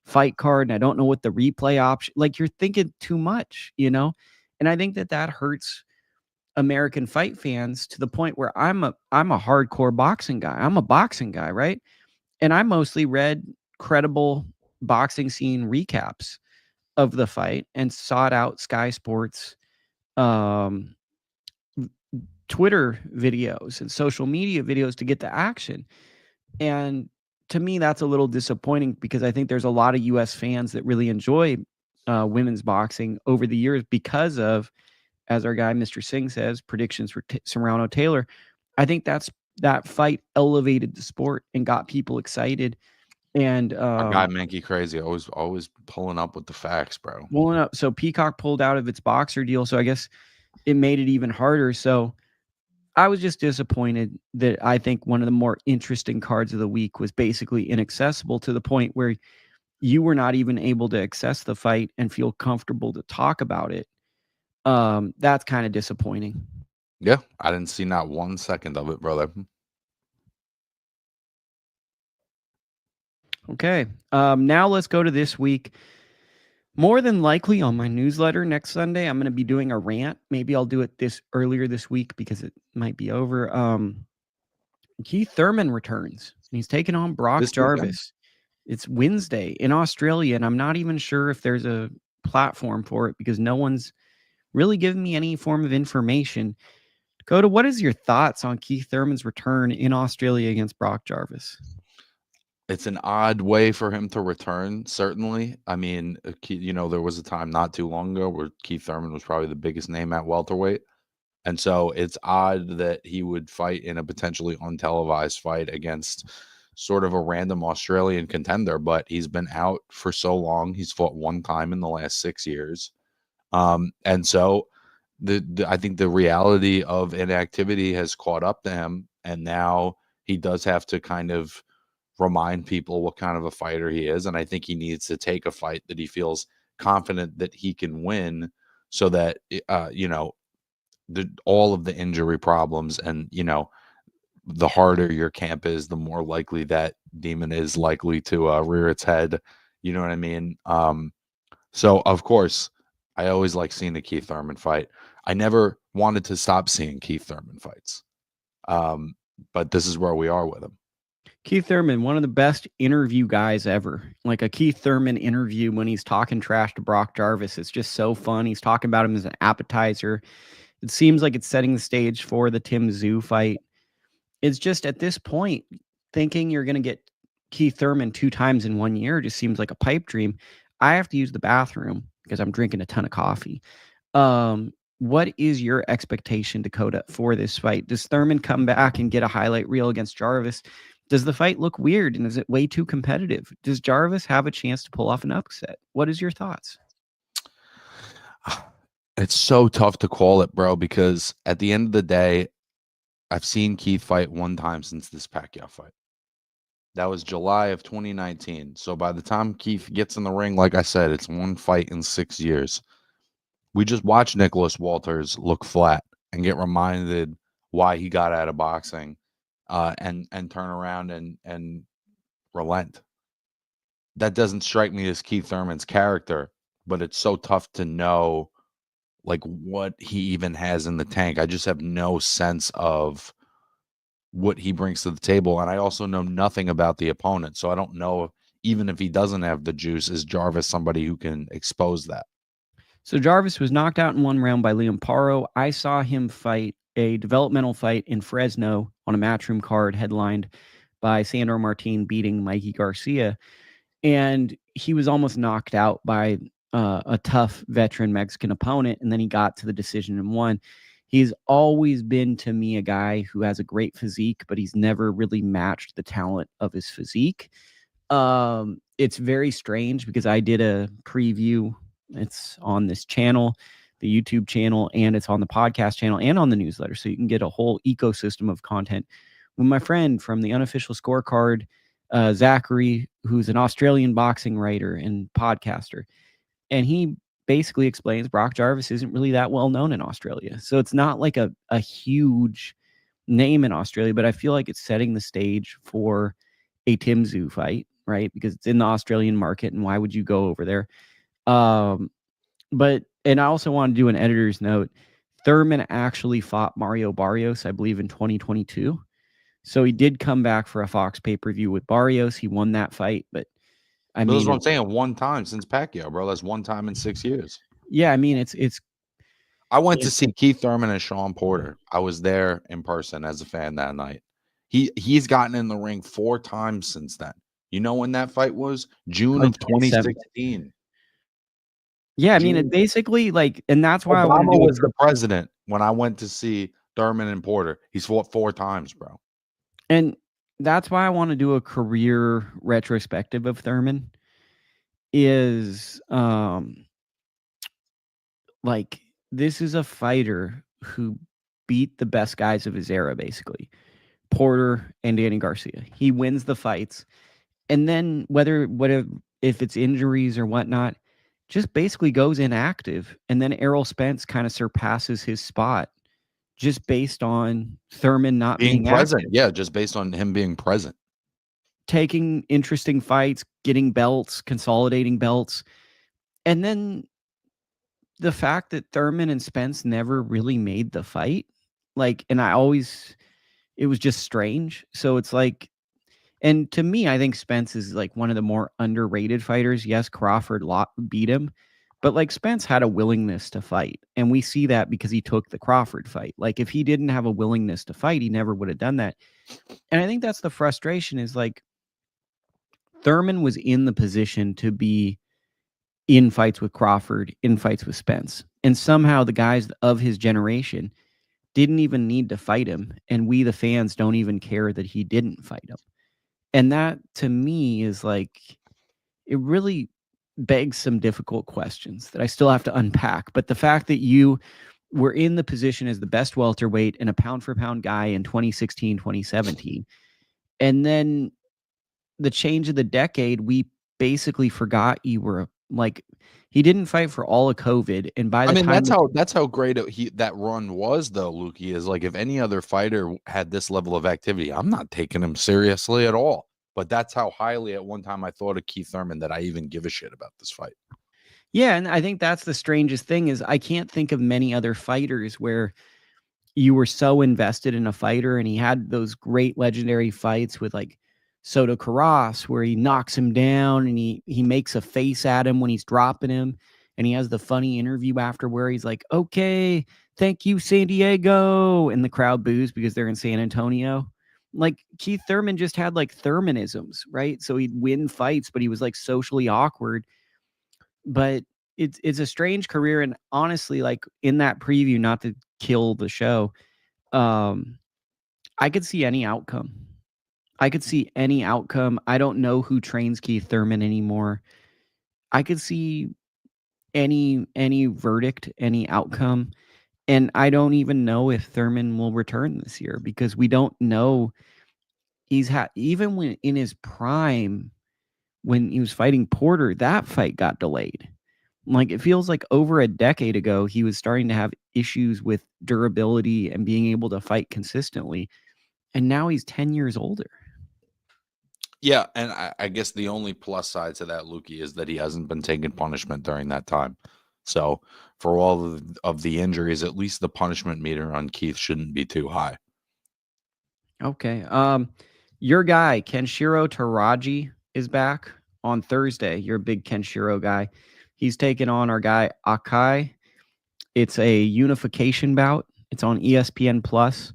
fight card. And I don't know what the replay option, like, you're thinking too much, you know? And I think that hurts American fight fans to the point where I'm a hardcore boxing guy. I'm a boxing guy, right? And I mostly read credible boxing scene recaps of the fight and sought out Sky Sports Twitter videos and social media videos to get the action. And to me, that's a little disappointing because I think there's a lot of US fans that really enjoy women's boxing over the years because of, as our guy Mr. Singh says, predictions for Serrano Taylor. I think that fight elevated the sport and got people excited. And our guy Mankey Crazy always pulling up with the facts, bro. Pulling up. So Peacock pulled out of its boxer deal, so I guess it made it even harder. So I was just disappointed that I think one of the more interesting cards of the week was basically inaccessible to the point where you were not even able to access the fight and feel comfortable to talk about it. That's kind of disappointing. Yeah, I didn't see not 1 second of it, brother. Okay. Now let's go to this week. More than likely on my newsletter next Sunday, I'm going to be doing a rant. Maybe I'll do it earlier this week because it might be over. Keith Thurman returns. He's taking on Brock Jarvis. Weekend. It's Wednesday in Australia, and I'm not even sure if there's a platform for it because no one's really given me any form of information. Dakota, what is your thoughts on Keith Thurman's return in Australia against Brock Jarvis? It's an odd way for him to return, certainly. I mean, there was a time not too long ago where Keith Thurman was probably the biggest name at welterweight. And so it's odd that he would fight in a potentially untelevised fight against sort of a random Australian contender, but he's been out for so long. He's fought one time in the last 6 years. And so I think the reality of inactivity has caught up to him. And now he does have to kind of remind people what kind of a fighter he is. And I think he needs to take a fight that he feels confident that he can win so that, all of the injury problems and, the harder your camp is, the more likely that demon is likely to rear its head. You know what I mean? So, of course, I always like seeing the Keith Thurman fight. I never wanted to stop seeing Keith Thurman fights. But this is where we are with him. Keith Thurman, one of the best interview guys ever. Like a Keith Thurman interview when he's talking trash to Brock Jarvis. It's just so fun. He's talking about him as an appetizer. It seems like it's setting the stage for the Tim Tszyu fight. It's just at this point, thinking you're going to get Keith Thurman 2 times in 1 year just seems like a pipe dream. I have to use the bathroom because I'm drinking a ton of coffee. What is your expectation, Dakota, for this fight? Does Thurman come back and get a highlight reel against Jarvis? Does the fight look weird, and is it way too competitive? Does Jarvis have a chance to pull off an upset? What is your thoughts? It's so tough to call it, bro, because at the end of the day, I've seen Keith fight 1 time since this Pacquiao fight. That was July of 2019. So by the time Keith gets in the ring, like I said, it's one fight in 6 years. We just watched Nicholas Walters look flat and get reminded why he got out of boxing, and turn around and relent. That doesn't strike me as Keith Thurman's character, but it's so tough to know like what he even has in the tank. I just have no sense of what he brings to the table, and I also know nothing about the opponent, so I don't know even if he doesn't have the juice, is Jarvis somebody who can expose that? So Jarvis was knocked out in one round by Liam Paro. I saw him fight a developmental fight in Fresno on a matchroom card headlined by Sandor Martin beating Mikey Garcia. And he was almost knocked out by a tough veteran Mexican opponent. And then he got to the decision and won. He's always been, to me, a guy who has a great physique, but he's never really matched the talent of his physique. It's very strange because I did a preview. It's on this channel, the YouTube channel, and it's on the podcast channel and on the newsletter. So you can get a whole ecosystem of content with my friend from the Unofficial Scorecard, Zachary, who's an Australian boxing writer and podcaster. And he basically explains Brock Jarvis isn't really that well known in Australia. So it's not like a huge name in Australia, but I feel like it's setting the stage for a Tim Tszyu fight, right? Because it's in the Australian market, and why would you go over there? But I also want to do an editor's note. Thurman actually fought Mario Barrios, I believe, in 2022. So he did come back for a Fox pay-per-view with Barrios. He won that fight, but I mean, That's what I'm saying. One time since Pacquiao, bro. That's one time in 6 years. Yeah, I mean, it's. I went to see Keith Thurman and Sean Porter. I was there in person as a fan that night. He's gotten in the ring 4 times since then. You know when that fight was? June of 2016. Yeah, I mean, it basically and that's why Obama was the president when I went to see Thurman and Porter. He's fought 4 times, bro. And that's why I want to do a career retrospective of Thurman. Is this is a fighter who beat the best guys of his era, basically. Porter and Danny Garcia. He wins the fights. And then if it's injuries or whatnot, just basically goes inactive. And then Errol Spence kind of surpasses his spot just based on Thurman not being present. active. Yeah, just based on him being present. Taking interesting fights, getting belts, consolidating belts. And then the fact that Thurman and Spence never really made the fight, it was just strange. So it's like, and to me, I think Spence is like one of the more underrated fighters. Yes, Crawford beat him, but Spence had a willingness to fight. And we see that because he took the Crawford fight. If he didn't have a willingness to fight, he never would have done that. And I think that's the frustration is Thurman was in the position to be in fights with Crawford, in fights with Spence. And somehow the guys of his generation didn't even need to fight him. And we, the fans, don't even care that he didn't fight him. And that, to me, is it really begs some difficult questions that I still have to unpack. But the fact that you were in the position as the best welterweight and a pound-for-pound guy in 2016, 2017, and then the change of the decade, we basically forgot you were he didn't fight for all of COVID. And by the time that's how great that run was, though, Lukey, is if any other fighter had this level of activity, I'm not taking him seriously at all. But that's how highly at one time I thought of Keith Thurman that I even give a shit about this fight. Yeah, and I think that's the strangest thing is I can't think of many other fighters where you were so invested in a fighter and he had those great legendary fights with Soto Carras where he knocks him down and he makes a face at him when he's dropping him. And he has the funny interview after where he's like, okay, thank you, San Diego. And the crowd boos because they're in San Antonio. Keith Thurman just had Thurmanisms, right? So he'd win fights, but he was socially awkward. But it's a strange career. And honestly, in that preview, not to kill the show, I could see any outcome. I don't know who trains Keith Thurman anymore. I could see any verdict, any outcome. And I don't even know if Thurman will return this year because we don't know even when in his prime, when he was fighting Porter, that fight got delayed. Like, it feels like over a decade ago, he was starting to have issues with durability and being able to fight consistently. And now he's 10 years older. Yeah, and I guess the only plus side to that, Lukey, is that he hasn't been taking punishment during that time. So for all of the injuries, at least the punishment meter on Keith shouldn't be too high. Okay. Your guy, Kenshiro Teraji, is back on Thursday. You're a big Kenshiro guy. He's taking on our guy, Akai. It's a unification bout. It's on ESPN Plus.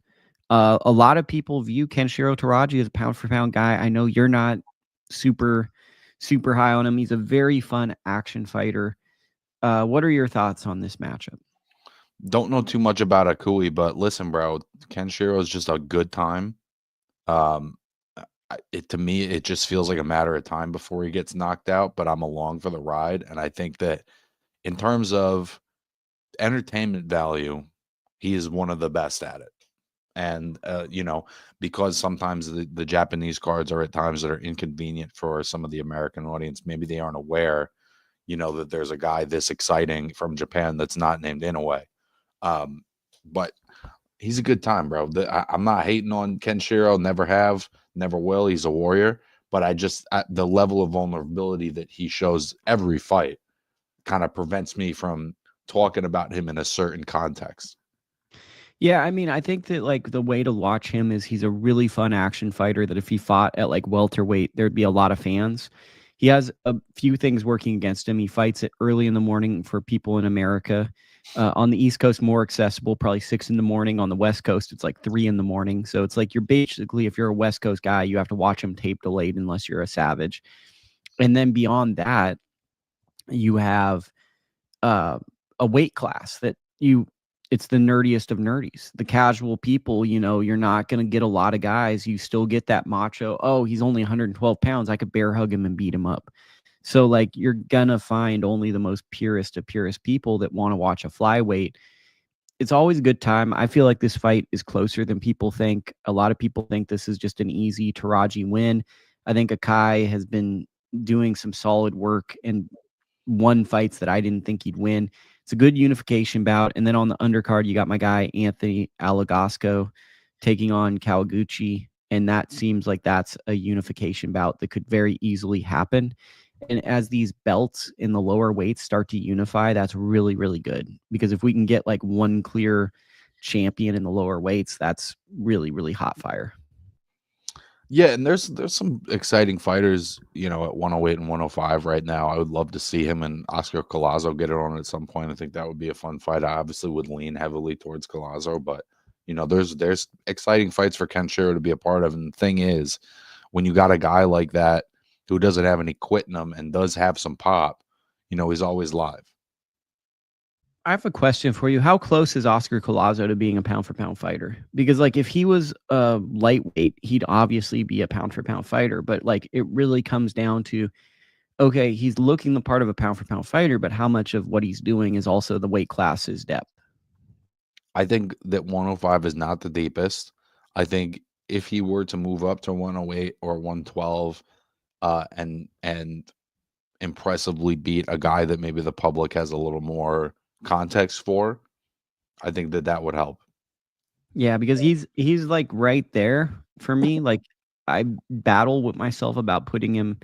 A lot of people view Kenshiro Teraji as a pound-for-pound guy. I know you're not super high on him. He's a very fun action fighter. What are your thoughts on this matchup? Don't know too much about Akui, but listen, bro, Kenshiro is just a good time. To me, it just feels like a matter of time before he gets knocked out, but I'm along for the ride. And I think that in terms of entertainment value, he is one of the best at it. And, because sometimes the Japanese cards are at times that are inconvenient for some of the American audience. Maybe they aren't aware, that there's a guy this exciting from Japan that's not named Inoue. But he's a good time, bro. I'm not hating on Kenshiro. Never have, never will. He's a warrior. But the level of vulnerability that he shows every fight kind of prevents me from talking about him in a certain context. Yeah, I mean, I think that like the way to watch him is he's a really fun action fighter that if he fought at like welterweight, there'd be a lot of fans. He has a few things working against him. He fights it early in the morning for people in America. On the East Coast, more accessible, probably 6 in the morning. On the West Coast, it's like 3 in the morning. So it's like you're basically, if you're a West Coast guy, you have to watch him tape delayed unless you're a savage. And then beyond that, you have a weight class that it's the nerdiest of nerdies. The casual people, you're not going to get a lot of guys. You still get that macho, oh, he's only 112 pounds. I could bear hug him and beat him up. So, like, you're going to find only the most purest of purest people that want to watch a flyweight. It's always a good time. I feel like this fight is closer than people think. A lot of people think this is just an easy Teraji win. I think Akai has been doing some solid work and won fights that I didn't think he'd win. It's a good unification bout. And then on the undercard, you got my guy, Anthony Alagasco, taking on Kawaguchi. And that seems like that's a unification bout that could very easily happen. And as these belts in the lower weights start to unify, that's really, really good. Because if we can get like one clear champion in the lower weights, that's really, really hot fire. Yeah, and there's some exciting fighters, at 108 and 105 right now. I would love to see him and Oscar Collazo get it on at some point. I think that would be a fun fight. I obviously would lean heavily towards Collazo, but there's exciting fights for Kenshiro to be a part of. And the thing is, when you got a guy like that who doesn't have any quit in him and does have some pop, he's always live. I have a question for you. How close is Oscar Collazo to being a pound-for-pound fighter? Because, like, if he was a lightweight, he'd obviously be a pound-for-pound fighter. But, like, it really comes down to, okay, he's looking the part of a pound-for-pound fighter, but how much of what he's doing is also the weight class's depth? I think that 105 is not the deepest. I think if he were to move up to 108 or 112 and impressively beat a guy that maybe the public has a little more context for, I think that would help. Yeah, because he's like right there for me. Like, I battle with myself about putting him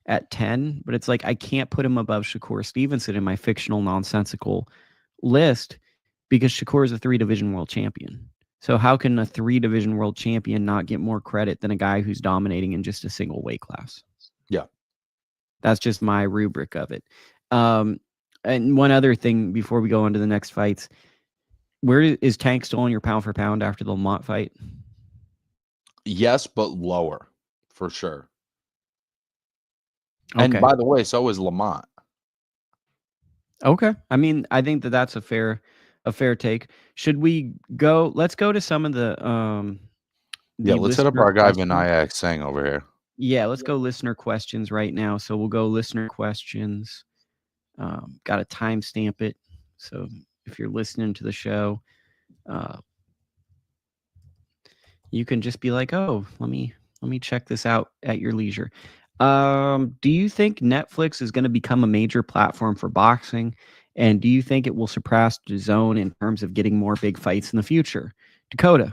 at 10, but it's like I can't put him above Shakur Stevenson in my fictional nonsensical list because Shakur is a 3-division world champion. So how can a 3-division world champion not get more credit than a guy who's dominating in just a single weight class? Yeah. That's just my rubric of it. And one other thing before we go on to the next fights, where is Tank still on your pound for pound after the Lamont fight? Yes, but lower for sure. Okay. And by the way, so is Lamont. Okay. I mean, I think that's a fair take. Should we go? Let's go to some of the let's hit up our guy questions. Vinayak Singh over here. Yeah, let's go listener questions right now. So we'll go listener questions. Got to timestamp it. So if you're listening to the show, you can just be like, oh, let me Let me check this out at your leisure. Do you think Netflix is going to become a major platform for boxing? And do you think it will surpass DAZN in terms of getting more big fights in the future? Dakota.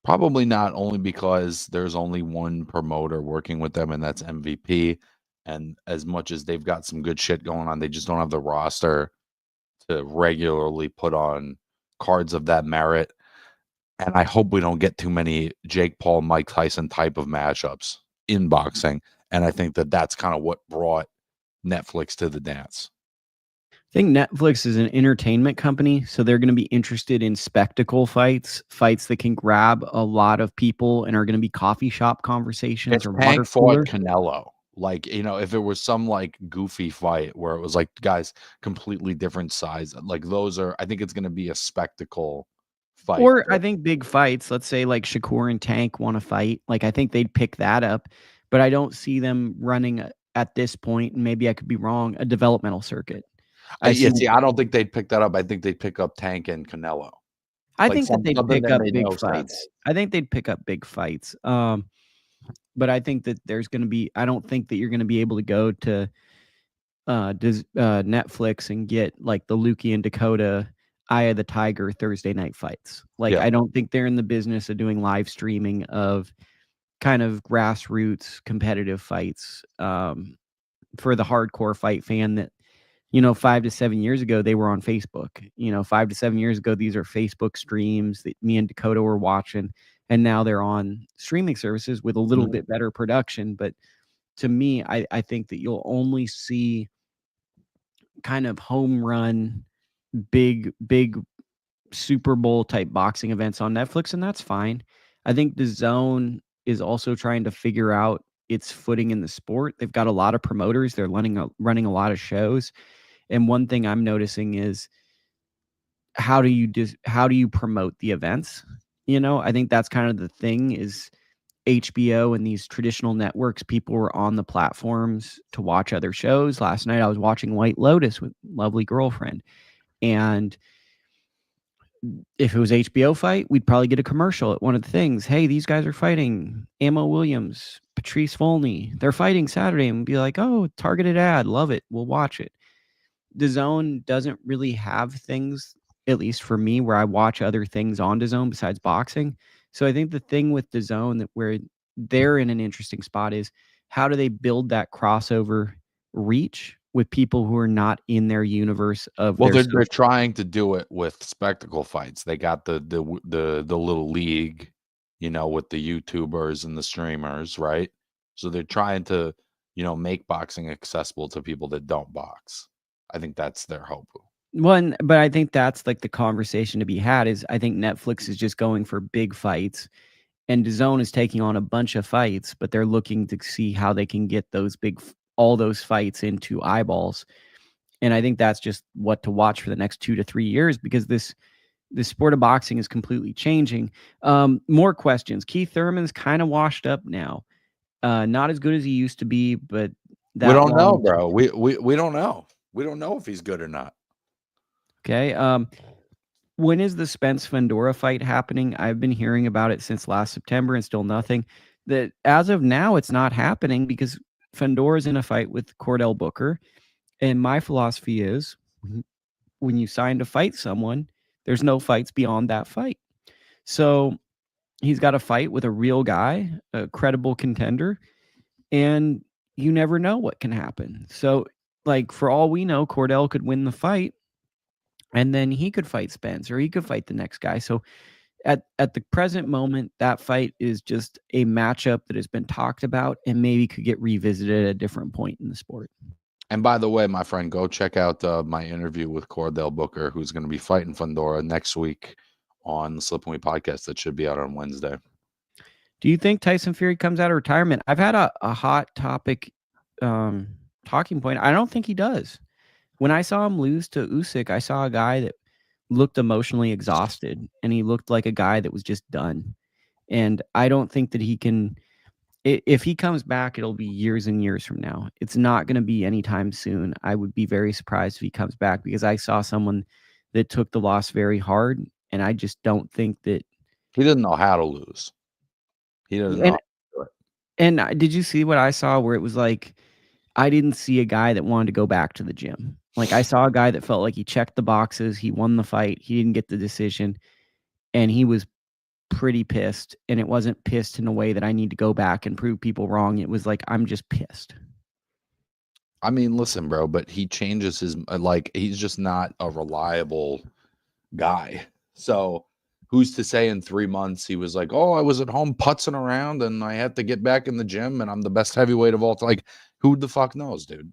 Probably not, only because there's only one promoter working with them, and that's MVP. And as much as they've got some good shit going on, they just don't have the roster to regularly put on cards of that merit. And I hope we don't get too many Jake Paul, Mike Tyson type of matchups in boxing. And I think that that's kind of what brought Netflix to the dance. I think Netflix is an entertainment company, so they're going to be interested in spectacle fights that can grab a lot of people and are going to be coffee shop conversations If or Tank water fought cooler. Canelo, like, if it was some like goofy fight where it was like guys completely different size, like those are, I think it's going to be a spectacle fight. Or I think big fights, let's say like Shakur and Tank want to fight. Like I think they'd pick that up, but I don't see them running at this point, and maybe I could be wrong, a developmental circuit. I don't think they'd pick that up. I think they'd pick up Tank and Canelo. I think that they'd pick up big fights. I think they'd pick up big fights. But I think that there's going to be, I don't think that you're going to be able to go to Netflix and get like the Lukey and Dakota Eye of the Tiger Thursday night fights. Like, I don't think they're in the business of doing live streaming of kind of grassroots competitive fights for the hardcore fight fan that, 5 to 7 years ago, they were on Facebook. 5 to 7 years ago, these are Facebook streams that me and Dakota were watching. And now they're on streaming services with a little bit better production. But to me, I think that you'll only see kind of home run, big Super Bowl type boxing events on Netflix, and that's fine. I think DAZN is also trying to figure out its footing in the sport. They've got a lot of promoters. They're running a lot of shows. And one thing I'm noticing is how do you promote the events? I think that's kind of the thing is HBO and these traditional networks, people were on the platforms to watch other shows. Last night I was watching White Lotus with lovely girlfriend. And if it was HBO fight, we'd probably get a commercial at one of the things. Hey, these guys are fighting. Ammo Williams, Patrice Volny. They're fighting Saturday. And be like, oh, targeted ad. Love it. We'll watch it. DAZN doesn't really have things, at least for me, where I watch other things on DAZN besides boxing. So I think the thing with DAZN that where they're in an interesting spot is how do they build that crossover reach with people who are not in their universe of. Well, they're trying to do it with spectacle fights. They got the little league, with the YouTubers and the streamers, right? So they're trying to, make boxing accessible to people that don't box. I think that's their hope. One, but I think that's like the conversation to be had is I think Netflix is just going for big fights and DAZN is taking on a bunch of fights, but they're looking to see how they can get all those fights into eyeballs. And I think that's just what to watch for the next 2 to 3 years because this sport of boxing is completely changing. More questions. Keith Thurman's kind of washed up now. Not as good as he used to be, but we don't know, bro. We don't know. We don't know if he's good or not. Okay. When is the Spence Fundora fight happening? I've been hearing about it since last September and still nothing. That as of now, it's not happening because Fundora's in a fight with Cordell Booker. And my philosophy is when you sign to fight someone, there's no fights beyond that fight. So he's got a fight with a real guy, a credible contender, and you never know what can happen. So, like, for all we know, Cordell could win the fight, and then he could fight Spence, or he could fight the next guy. So at the present moment, that fight is just a matchup that has been talked about and maybe could get revisited at a different point in the sport. And by the way, my friend, go check out my interview with Cordell Booker, who's going to be fighting Fundora next week on the Slip and Weed podcast that should be out on Wednesday. Do you think Tyson Fury comes out of retirement? I've had a hot topic talking point. I don't think he does. When I saw him lose to Usyk, I saw a guy that looked emotionally exhausted, and he looked like a guy that was just done. And I don't think that he can. If he comes back, it'll be years and years from now. It's not going to be anytime soon. I would be very surprised if he comes back because I saw someone that took the loss very hard, and I just don't think that he doesn't know how to lose. He doesn't know. And did you see what I saw where it was like, I didn't see a guy that wanted to go back to the gym. Like, I saw a guy that felt like he checked the boxes, he won the fight, he didn't get the decision, and he was pretty pissed. And it wasn't pissed in a way that I need to go back and prove people wrong. It was like, I'm just pissed. I mean, listen, bro, but he changes his he's just not a reliable guy. So who's to say in 3 months he was like, oh, I was at home putzing around and I had to get back in the gym and I'm the best heavyweight of all time. Like, who the fuck knows, dude?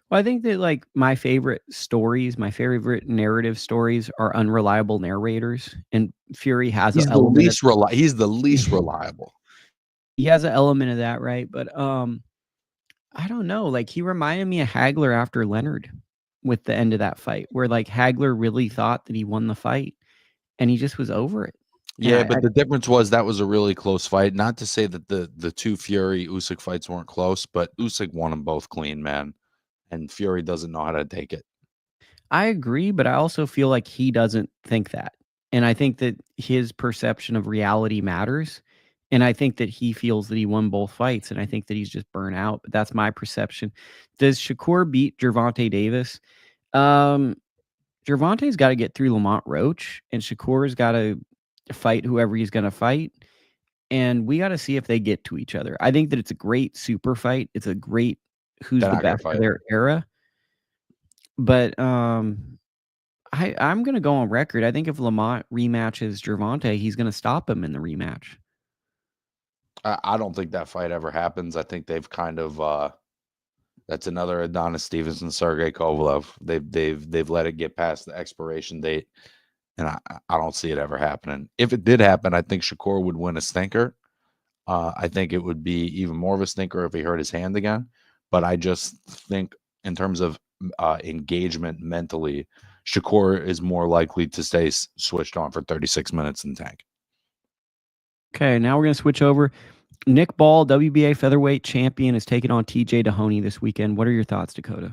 Well, I think that like my favorite stories, my favorite narrative stories are unreliable narrators, and Fury has He's an the element. he's the least reliable. He has an element of that, right? But I don't know. Like, he reminded me of Hagler after Leonard with the end of that fight, where like Hagler really thought that he won the fight, and he just was over it. Yeah, but the difference was that was a really close fight. Not to say that the two Fury Usyk fights weren't close, but Usyk won them both clean, man. And Fury doesn't know how to take it. I agree, but I also feel like he doesn't think that. And I think that his perception of reality matters. And I think that he feels that he won both fights. And I think that he's just burnt out. But that's my perception. Does Shakur beat Gervonta Davis? Gervonta's got to get through Lamont Roach, and Shakur's got to fight whoever he's going to fight. And we got to see if they get to each other. I think that it's a great super fight. It's a great who's the best of their era. But I'm going to go on record. I think if Lamont rematches Gervonta, he's going to stop him in the rematch. I don't think that fight ever happens. I think they've kind of that's another Adonis Stevenson, Sergey Kovalev. They've let it get past the expiration date, and I don't see it ever happening. If it did happen, I think Shakur would win a stinker. I think it would be even more of a stinker if he hurt his hand again. But I just think in terms of engagement mentally, Shakur is more likely to stay switched on for 36 minutes in tank. Okay, now we're going to switch over. Nick Ball, WBA featherweight champion, is taking on TJ Doheny this weekend. What are your thoughts, Dakota?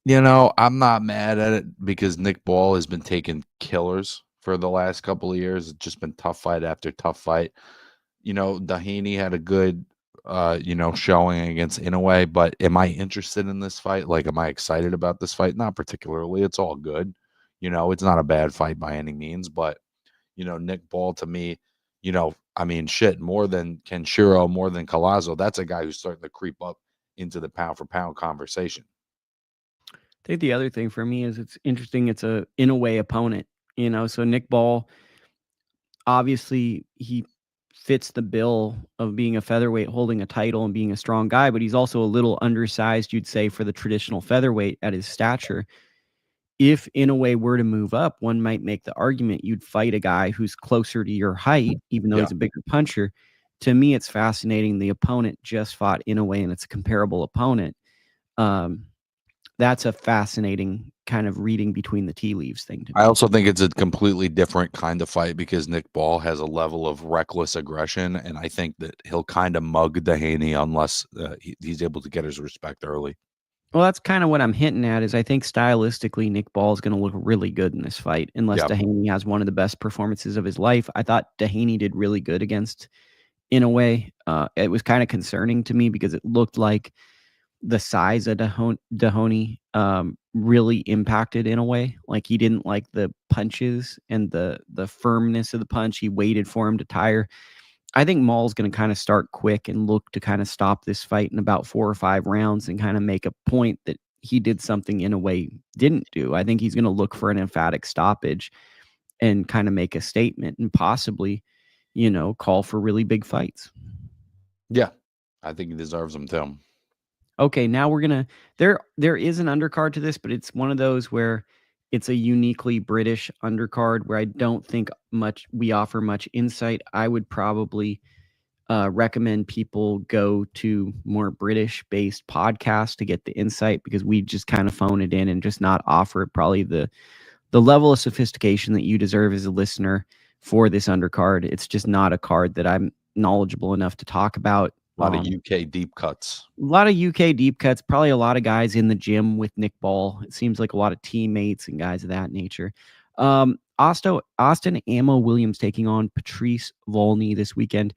You know, I'm not mad at it because Nick Ball has been taking killers for the last couple of years. It's just been tough fight after tough fight. You know, Doheny had a good showing against Inoue, but am I interested in this fight? Like, am I excited about this fight? Not particularly. It's all good. You know, it's not a bad fight by any means, but, you know, Nick Ball to me, you know, I mean, shit, more than Kenshiro, more than Collazo, that's a guy who's starting to creep up into the pound for pound conversation. I think the other thing for me is it's interesting. It's a Inoue opponent, you know, so Nick Ball, obviously he fits the bill of being a featherweight, holding a title and being a strong guy, but he's also a little undersized, you'd say, for the traditional featherweight at his stature. If Inoue were to move up, one might make the argument you'd fight a guy who's closer to your height, even though he's a bigger puncher. To me, it's fascinating. The opponent just fought Inoue, and it's a comparable opponent. That's a fascinating kind of reading between the tea leaves thing to me. I also think it's a completely different kind of fight because Nick Ball has a level of reckless aggression, and I think that he'll kind of mug Doheny unless he's able to get his respect early. Well, that's kind of what I'm hinting at. Is I think stylistically, Nick Ball is going to look really good in this fight, unless Doheny has one of the best performances of his life. I thought Doheny did really good against Inoue. It was kind of concerning to me because it looked like the size of Doheny really impacted Inoue. Like, he didn't like the punches and the firmness of the punch. He waited for him to tire. I think Maul's going to kind of start quick and look to kind of stop this fight in about 4 or 5 rounds and kind of make a point that he did something Inoue didn't do. I think he's going to look for an emphatic stoppage and kind of make a statement and possibly, you know, call for really big fights. Yeah, I think he deserves them too. Okay, now we're going to, there is an undercard to this, but it's one of those where it's a uniquely British undercard where I don't think we offer much insight. I would probably recommend people go to more British-based podcasts to get the insight, because we just kind of phone it in and just not offer probably the level of sophistication that you deserve as a listener for this undercard. It's just not a card that I'm knowledgeable enough to talk about. A lot of UK deep cuts. A lot of UK deep cuts. Probably a lot of guys in the gym with Nick Ball. It seems like a lot of teammates and guys of that nature. Austin Ammo Williams taking on Patrice Volny this weekend.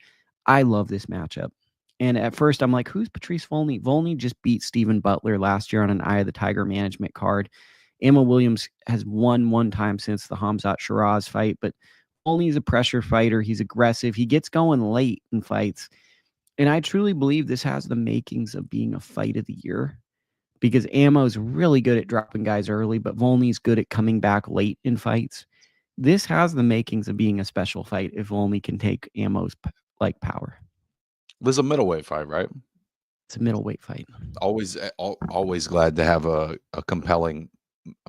I love this matchup. And at first, I'm like, who's Patrice Volny? Volny just beat Stephen Butler last year on an Eye of the Tiger management card. Emma Williams has won one time since the Hamzat Shiraz fight, but Volny's a pressure fighter. He's aggressive. He gets going late in fights. And I truly believe this has the makings of being a fight of the year because Ammo's really good at dropping guys early, but Volny's good at coming back late in fights. This has the makings of being a special fight if Volny can take Ammo's power. This is a middleweight fight, right? It's a middleweight fight. Always glad to have a compelling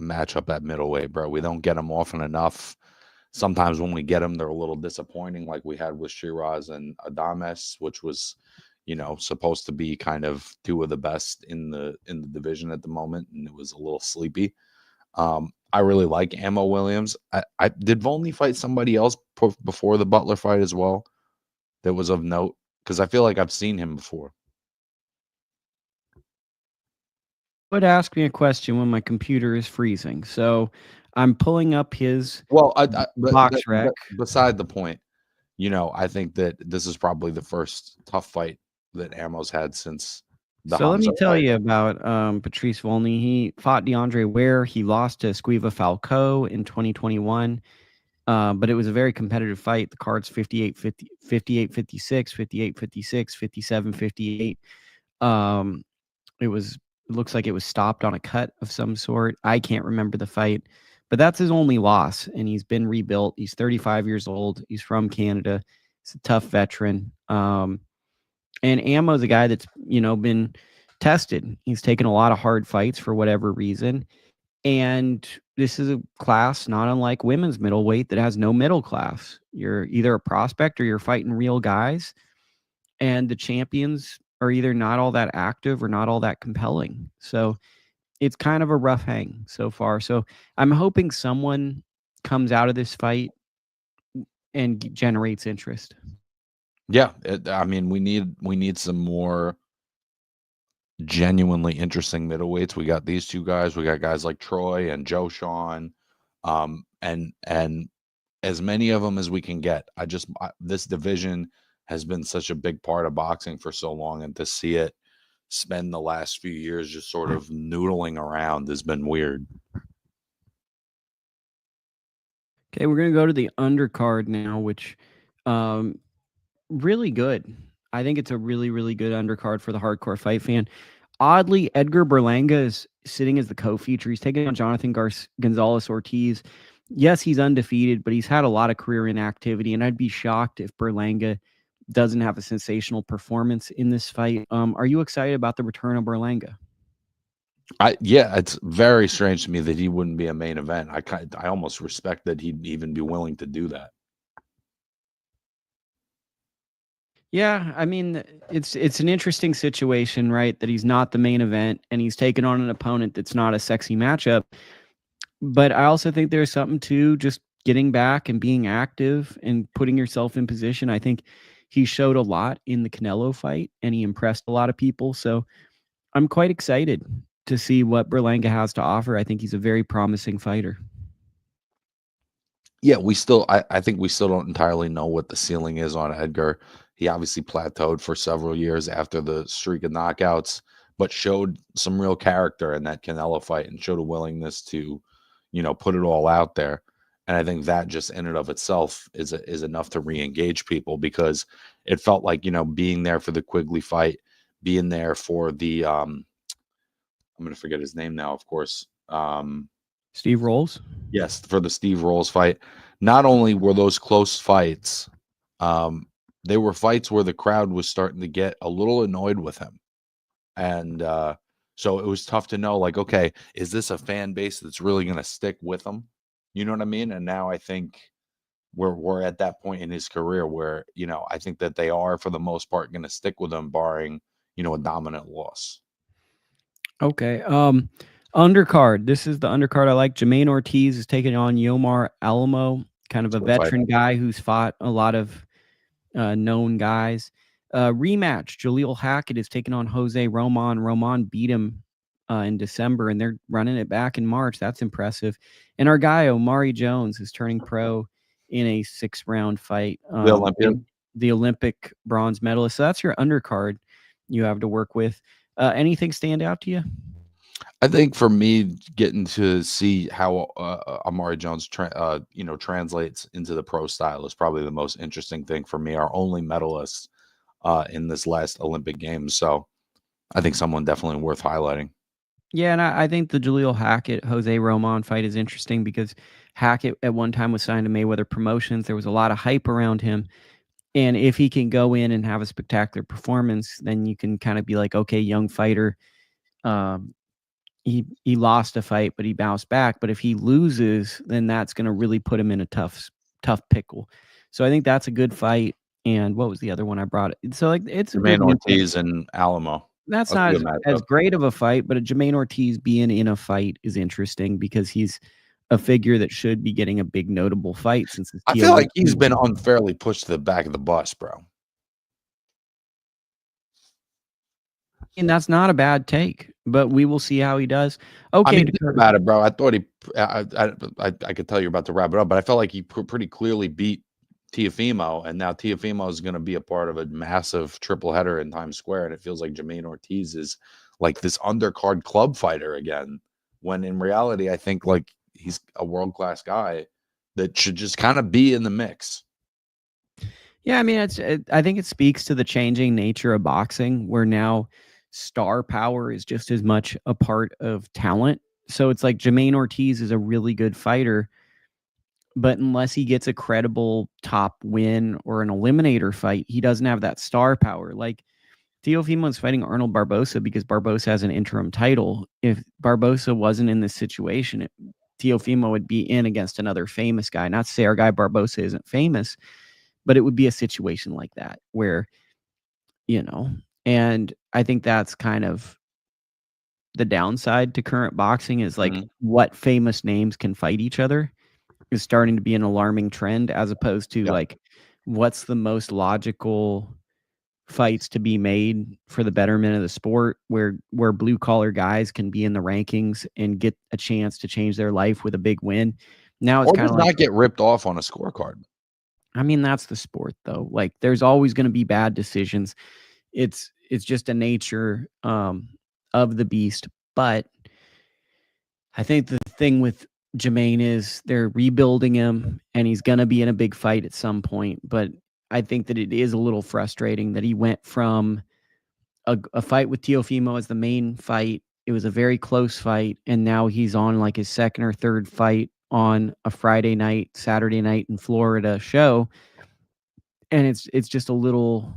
matchup at middleweight, bro. We don't get them often enough. Sometimes when we get them, they're a little disappointing, like we had with Shiraz and Adames, which was, supposed to be kind of two of the best in the division at the moment, and it was a little sleepy. I really like Ammo Williams. I did Volny fight somebody else before the Butler fight as well that was of note? Because I feel like I've seen him before. Would ask me a question when my computer is freezing. So I'm pulling up his box rec. Beside the point, I think that this is probably the first tough fight that Ammo's had since the So let me Hamza tell fight. you about Patrice Volny. He fought DeAndre Ware. He lost to Esquiva Falco in 2021. But it was a very competitive fight. The card's 58-56, 58-56, 57-58. It looks like it was stopped on a cut of some sort. I can't remember the fight, but that's his only loss, and he's been rebuilt. He's 35 years old. He's from Canada. He's a tough veteran. And Ammo's a guy that's, been tested. He's taken a lot of hard fights for whatever reason. And this is a class not unlike women's middleweight that has no middle class. You're either a prospect or you're fighting real guys. And the champions are either not all that active or not all that compelling. So it's kind of a rough hang so far. So I'm hoping someone comes out of this fight and generates interest. Yeah, we need some more genuinely interesting middleweights. We got these two guys. We got guys like Troy and Joe Sean, and as many of them as we can get. This division has been such a big part of boxing for so long, and to see it spend the last few years just sort of noodling around has been weird. Okay, we're going to go to the undercard now, which really good. I think it's a really, really good undercard for the hardcore fight fan. Oddly, Edgar Berlanga is sitting as the co-feature. He's taking on Jonathan Gonzalez-Ortiz. Yes, he's undefeated, but he's had a lot of career inactivity, and I'd be shocked if Berlanga doesn't have a sensational performance in this fight. Are you excited about the return of Berlanga? Yeah, it's very strange to me that he wouldn't be a main event. I almost respect that he'd even be willing to do that. Yeah, I mean, it's an interesting situation, right? That he's not the main event and he's taken on an opponent that's not a sexy matchup. But I also think there's something to just getting back and being active and putting yourself in position. I think he showed a lot in the Canelo fight and he impressed a lot of people. So I'm quite excited to see what Berlanga has to offer. I think he's a very promising fighter. Yeah, I think we still don't entirely know what the ceiling is on Edgar. He obviously plateaued for several years after the streak of knockouts, but showed some real character in that Canelo fight and showed a willingness to, put it all out there. And I think that just in and of itself is enough to re-engage people, because it felt like, being there for the Quigley fight, being there for the I'm going to forget his name now, of course. Steve Rolls? Yes, for the Steve Rolls fight. Not only were those close fights, they were fights where the crowd was starting to get a little annoyed with him. And so it was tough to know, like, okay, is this a fan base that's really going to stick with him? You know what I mean? And now I think we're at that point in his career where, I think that they are, for the most part, going to stick with him, barring, a dominant loss. Okay. Undercard. This is the undercard I like. Jermaine Ortiz is taking on Yomar Alamo, kind of a veteran guy who's fought a lot of known guys. Rematch. Jaleel Hackett is taking on Jose Roman. Roman beat him in December, and they're running it back in March. That's impressive. And our guy, Omari Jones, is turning pro in a 6-round fight. The Olympian? the Olympic bronze medalist. So that's your undercard you have to work with. Anything stand out to you? I think for me, getting to see how Amari Jones, translates into the pro style is probably the most interesting thing for me. Our only medalist in this last Olympic Games, so I think someone definitely worth highlighting. Yeah, and I think the Jaleel Hackett Jose Roman fight is interesting because Hackett at one time was signed to Mayweather Promotions. There was a lot of hype around him. And if he can go in and have a spectacular performance, then you can kind of be like, okay, young fighter. He lost a fight, but he bounced back. But if he loses, then that's going to really put him in a tough pickle. So I think that's a good fight. And what was the other one I brought? So like it's a good Ortiz and Alamo. That's not as great of a fight, but a Jermaine Ortiz being in a fight is interesting because he's a figure that should be getting a big notable fight since I feel like he's been unfairly pushed to the back of the bus, bro. And that's not a bad take, but we will see how he does. Okay, I mean, think about it, bro. I thought I could tell you about to wrap it up, but I felt like he pretty clearly beat Teofimo, and now Teofimo is going to be a part of a massive triple header in Times Square, and it feels like Jermaine Ortiz is like this undercard club fighter again, when in reality, I think like he's a world-class guy that should just kind of be in the mix. Yeah, I mean, I think it speaks to the changing nature of boxing, where now star power is just as much a part of talent. So it's like Jermaine Ortiz is a really good fighter, but unless he gets a credible top win or an eliminator fight, he doesn't have that star power. Like Teofimo is fighting Arnold Barbosa because Barbosa has an interim title. If Barbosa wasn't in this situation, Teofimo would be in against another famous guy. Not to say our guy Barbosa isn't famous, but it would be a situation like that where, and I think that's kind of the downside to current boxing is like what famous names can fight each other is starting to be an alarming trend, as opposed to like what's the most logical fights to be made for the betterment of the sport, where blue collar guys can be in the rankings and get a chance to change their life with a big win. Now it's kind of like not get ripped off on a scorecard. I mean, that's the sport though. Like there's always going to be bad decisions. It's just a nature of the beast. But I think the thing with Jermaine is they're rebuilding him and he's going to be in a big fight at some point. But I think that it is a little frustrating that he went from a fight with Teofimo as the main fight. It was a very close fight. And now he's on like his second or third fight on a Friday night, Saturday night in Florida show. And it's just a little,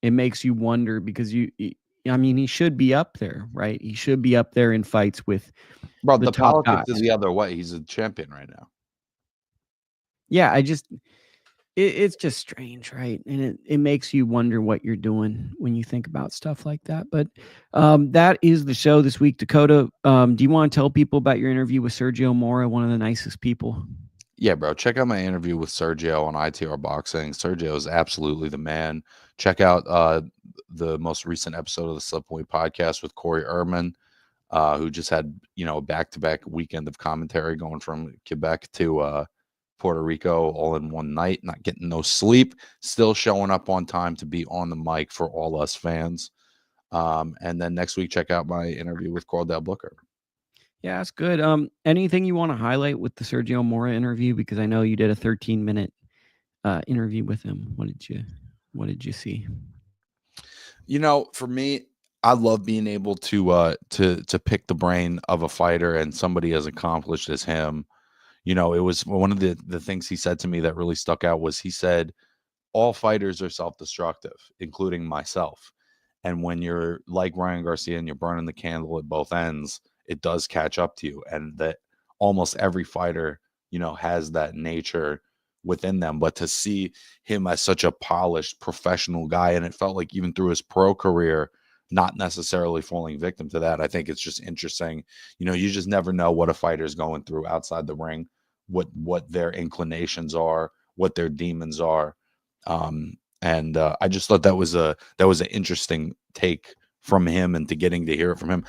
it makes you wonder because I mean, he should be up there, right? He should be up there in fights with the top politics guys. Is the other way. He's a champion right now. Yeah, it's just strange, right? And it makes you wonder what you're doing when you think about stuff like that. But that is the show this week. Dakota, do you want to tell people about your interview with Sergio Mora, one of the nicest people? Yeah, bro. Check out my interview with Sergio on ITR Boxing. Sergio is absolutely the man. Check out the most recent episode of the Subway podcast with Corey Ehrman, who just had, a back-to-back weekend of commentary going from Quebec to Puerto Rico all in one night, not getting no sleep, still showing up on time to be on the mic for all us fans. And then next week, check out my interview with Cordell Booker. Yeah, that's good. Anything you want to highlight with the Sergio Mora interview? Because I know you did a 13-minute interview with him. What did you see? For me, I love being able to pick the brain of a fighter and somebody as accomplished as him. It was one of the things he said to me that really stuck out was he said, all fighters are self-destructive, including myself. And when you're like Ryan Garcia and you're burning the candle at both ends, it does catch up to you. And that almost every fighter, has that nature within them. But to see him as such a polished professional guy, and it felt like even through his pro career, not necessarily falling victim to that. I think it's just interesting. You just never know what a fighter's going through outside the ring, what their inclinations are, what their demons are. And I just thought that was an interesting take from him and to getting to hear it from him.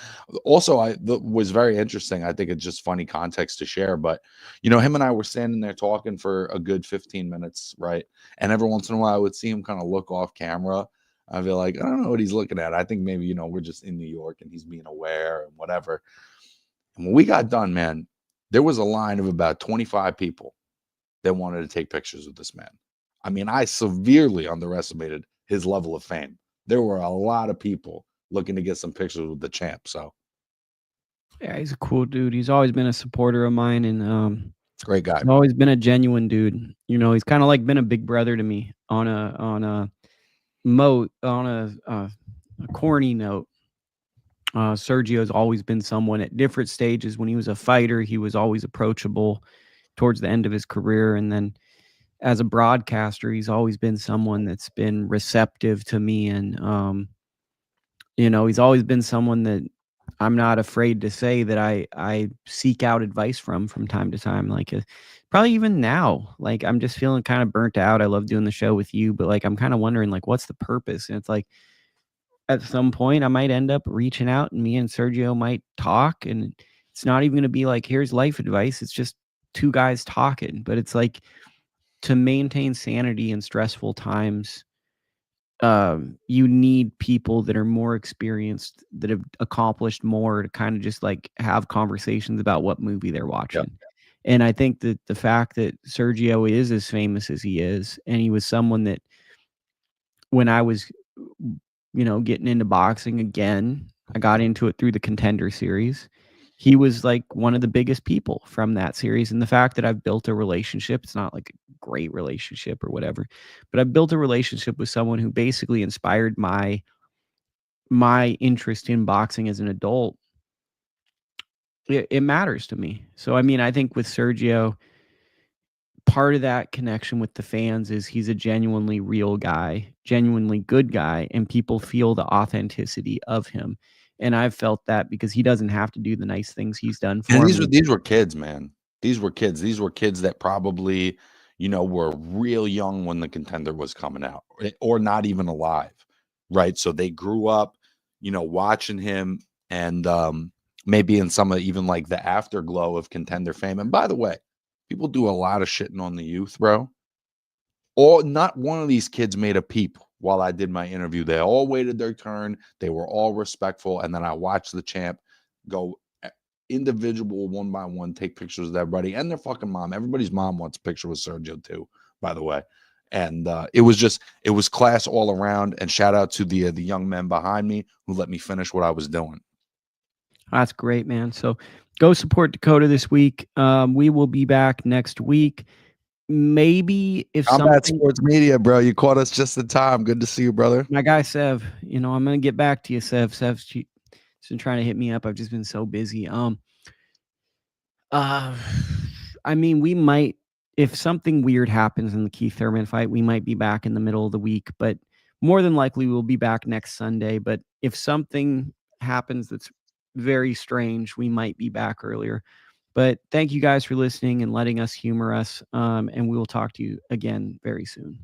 Also, was very interesting. I think it's just funny context to share, but him and I were standing there talking for a good 15 minutes, right? And every once in a while I would see him kind of look off camera. I'd be like, I don't know what he's looking at. I think maybe, we're just in New York and he's being aware and whatever. And when we got done, man, there was a line of about 25 people that wanted to take pictures with this man. I mean, I severely underestimated his level of fame. There were a lot of people looking to get some pictures with the champ. So yeah, he's a cool dude. He's always been a supporter of mine, and great guy. he's always been a genuine dude. He's kind of like been a big brother to me on a corny note. Sergio's always been someone at different stages. When he was a fighter, he was always approachable towards the end of his career. And then as a broadcaster, he's always been someone that's been receptive to me. And, he's always been someone that I'm not afraid to say that I seek out advice from time to time. Like probably even now, like I'm just feeling kind of burnt out. I love doing the show with you, but like I'm kind of wondering like what's the purpose? And it's like at some point I might end up reaching out and me and Sergio might talk, and it's not even going to be like here's life advice. It's just two guys talking, but it's like to maintain sanity in stressful times, you need people that are more experienced, that have accomplished more, to kind of just like have conversations about what movie they're watching. Yep. And I think that the fact that Sergio is as famous as he is, and he was someone that when I was, getting into boxing again, I got into it through the Contender series. He was like one of the biggest people from that series. And the fact that I've built a relationship, it's not like a great relationship or whatever, but I've built a relationship with someone who basically inspired my interest in boxing as an adult. It matters to me. So, I mean, I think with Sergio, part of that connection with the fans is he's a genuinely real guy, genuinely good guy, and people feel the authenticity of him. And I've felt that because he doesn't have to do the nice things he's done for me. These were kids, man. These were kids. These were kids that probably, were real young when the Contender was coming out, or not even alive, right? So they grew up, watching him, and maybe in some of even like the afterglow of Contender fame. And by the way, people do a lot of shitting on the youth, bro. Not one of these kids made a peep while I did my interview. They all waited their turn. They were all respectful. And then I watched the champ go individual one by one, take pictures with everybody and their fucking mom. Everybody's mom wants a picture with Sergio too, by the way. And it was class all around. And shout out to the young men behind me who let me finish what I was doing. That's great, man. So go support Dakota this week. We will be back next week. Maybe if Combat Sports Media, bro, you caught us just in time. Good to see you, brother. My guy Sev, I'm gonna get back to you, Sev. Sev's been trying to hit me up. I've just been so busy. I mean, we might, if something weird happens in the Keith Thurman fight, we might be back in the middle of the week, but more than likely we'll be back next Sunday. But if something happens that's very strange, we might be back earlier. But thank you guys for listening and letting us humor us. And we will talk to you again very soon.